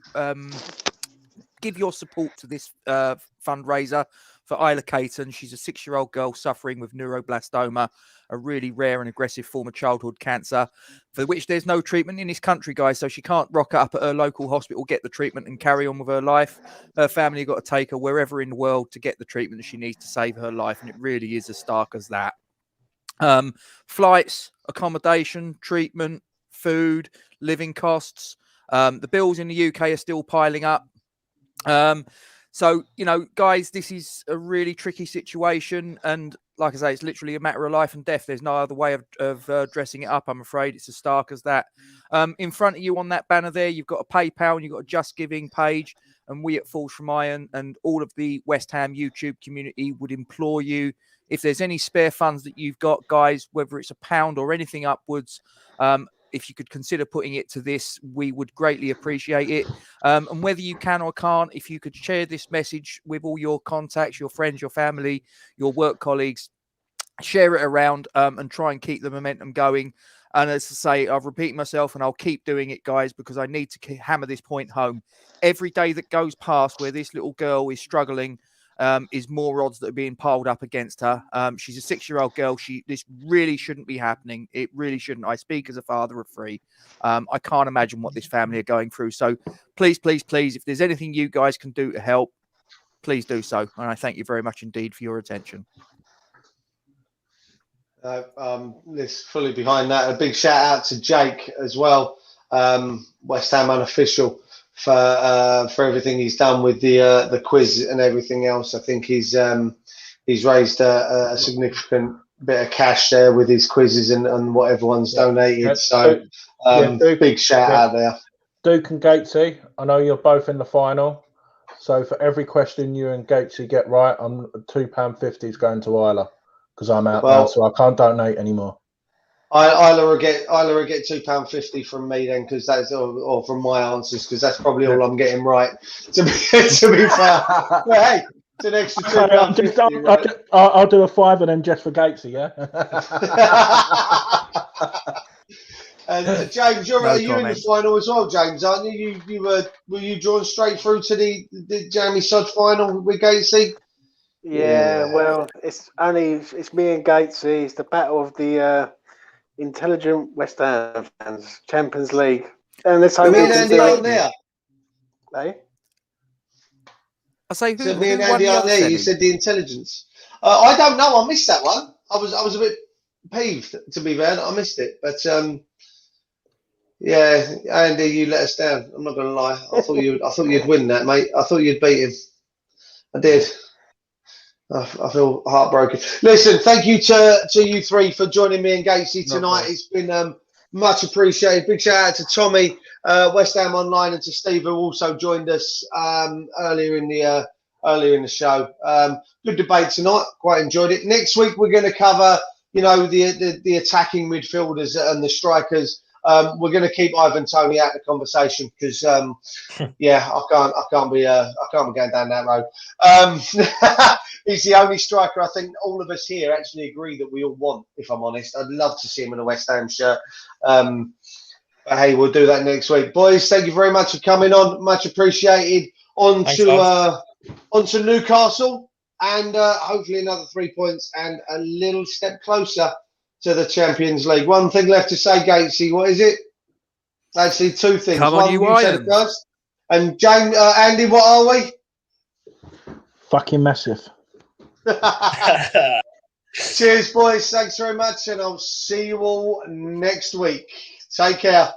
give your support to this fundraiser for Isla Caton. She's a 6-year-old girl suffering with neuroblastoma, a really rare and aggressive form of childhood cancer for which there's no treatment in this country, guys. So she can't rock up at her local hospital, get the treatment and carry on with her life. Her family got to take her wherever in the world to get the treatment that she needs to save her life. And it really is as stark as that. Flights, accommodation, treatment, food, living costs. The bills in the UK are still piling up. So, you know, guys, this is a really tricky situation. And like I say, it's literally a matter of life and death. There's no other way of dressing it up, I'm afraid. It's as stark as that. In front of you on that banner there, you've got a PayPal and you've got a Just Giving page. And we at Falls from Iron and all of the West Ham YouTube community would implore you, if there's any spare funds that you've got, guys, whether it's £1 or anything upwards, if you could consider putting it to this, we would greatly appreciate it. And whether you can or can't, if you could share this message with all your contacts, your friends, your family, your work colleagues, share it around and try and keep the momentum going. And as I say, I've repeated myself and I'll keep doing it, guys, because I need to hammer this point home. Every day that goes past where this little girl is struggling is more odds that are being piled up against her. She's a 6-year-old girl. This really shouldn't be happening. It really shouldn't. I speak as a father of 3. I can't imagine what this family are going through. So please, please, please, if there's anything you guys can do to help, please do so. And I thank you very much indeed for your attention. This fully behind that. A big shout out to Jake as well, West Ham unofficial, for everything he's done with the quiz and everything else. I think he's raised a significant bit of cash there with his quizzes and what everyone's donated. So big shout out there. Duke and Gatesy, I know you're both in the final. So for every question you and Gatesy get right, I'm £2.50 is going to Isla. Because I'm out now, so I can't donate anymore. Isla will get £2.50 from me then, because that's or from my answers, because that's probably all I'm getting right. To be fair, but hey, it's an extra £2.50. I'll do a 5 and then just for Gatesy, yeah. And James, are you in the final as well, James? Aren't you? Were you drawn straight through to the Jamie Sod final with Gatesy? Yeah, well, it's me and Gatesy. It's the battle of the intelligent West Ham fans, Champions League, and let's hope me and Andy aren't there. Hey, I say who? So me and Andy aren't there. You said the intelligence. I don't know. I missed that one. I was a bit peeved, to be fair. I missed it, but yeah, Andy, you let us down. I'm not going to lie. I thought you'd win that, mate. I thought you'd beat him. I did. I feel heartbroken. Listen, thank you to you three for joining me and Gatesy tonight. It's been much appreciated. Big shout out to Tommy, West Ham Online, and to Steve, who also joined us earlier in the show. Good debate tonight. Quite enjoyed it. Next week we're going to cover, the attacking midfielders and the strikers. We're going to keep Ivan Toney out of the conversation because, I can't be going down that road. He's the only striker I think all of us here actually agree that we all want. If I'm honest, I'd love to see him in a West Ham shirt. But hey, we'll do that next week, boys. Thank you very much for coming on. Much appreciated. On to Newcastle, and hopefully another 3 points and a little step closer to the Champions League. One thing left to say, Gatesy. What is it? Actually, two things. Come on, you said first. And James, Andy, what are we? Fucking massive. Cheers, boys. Thanks very much, and I'll see you all next week. Take care.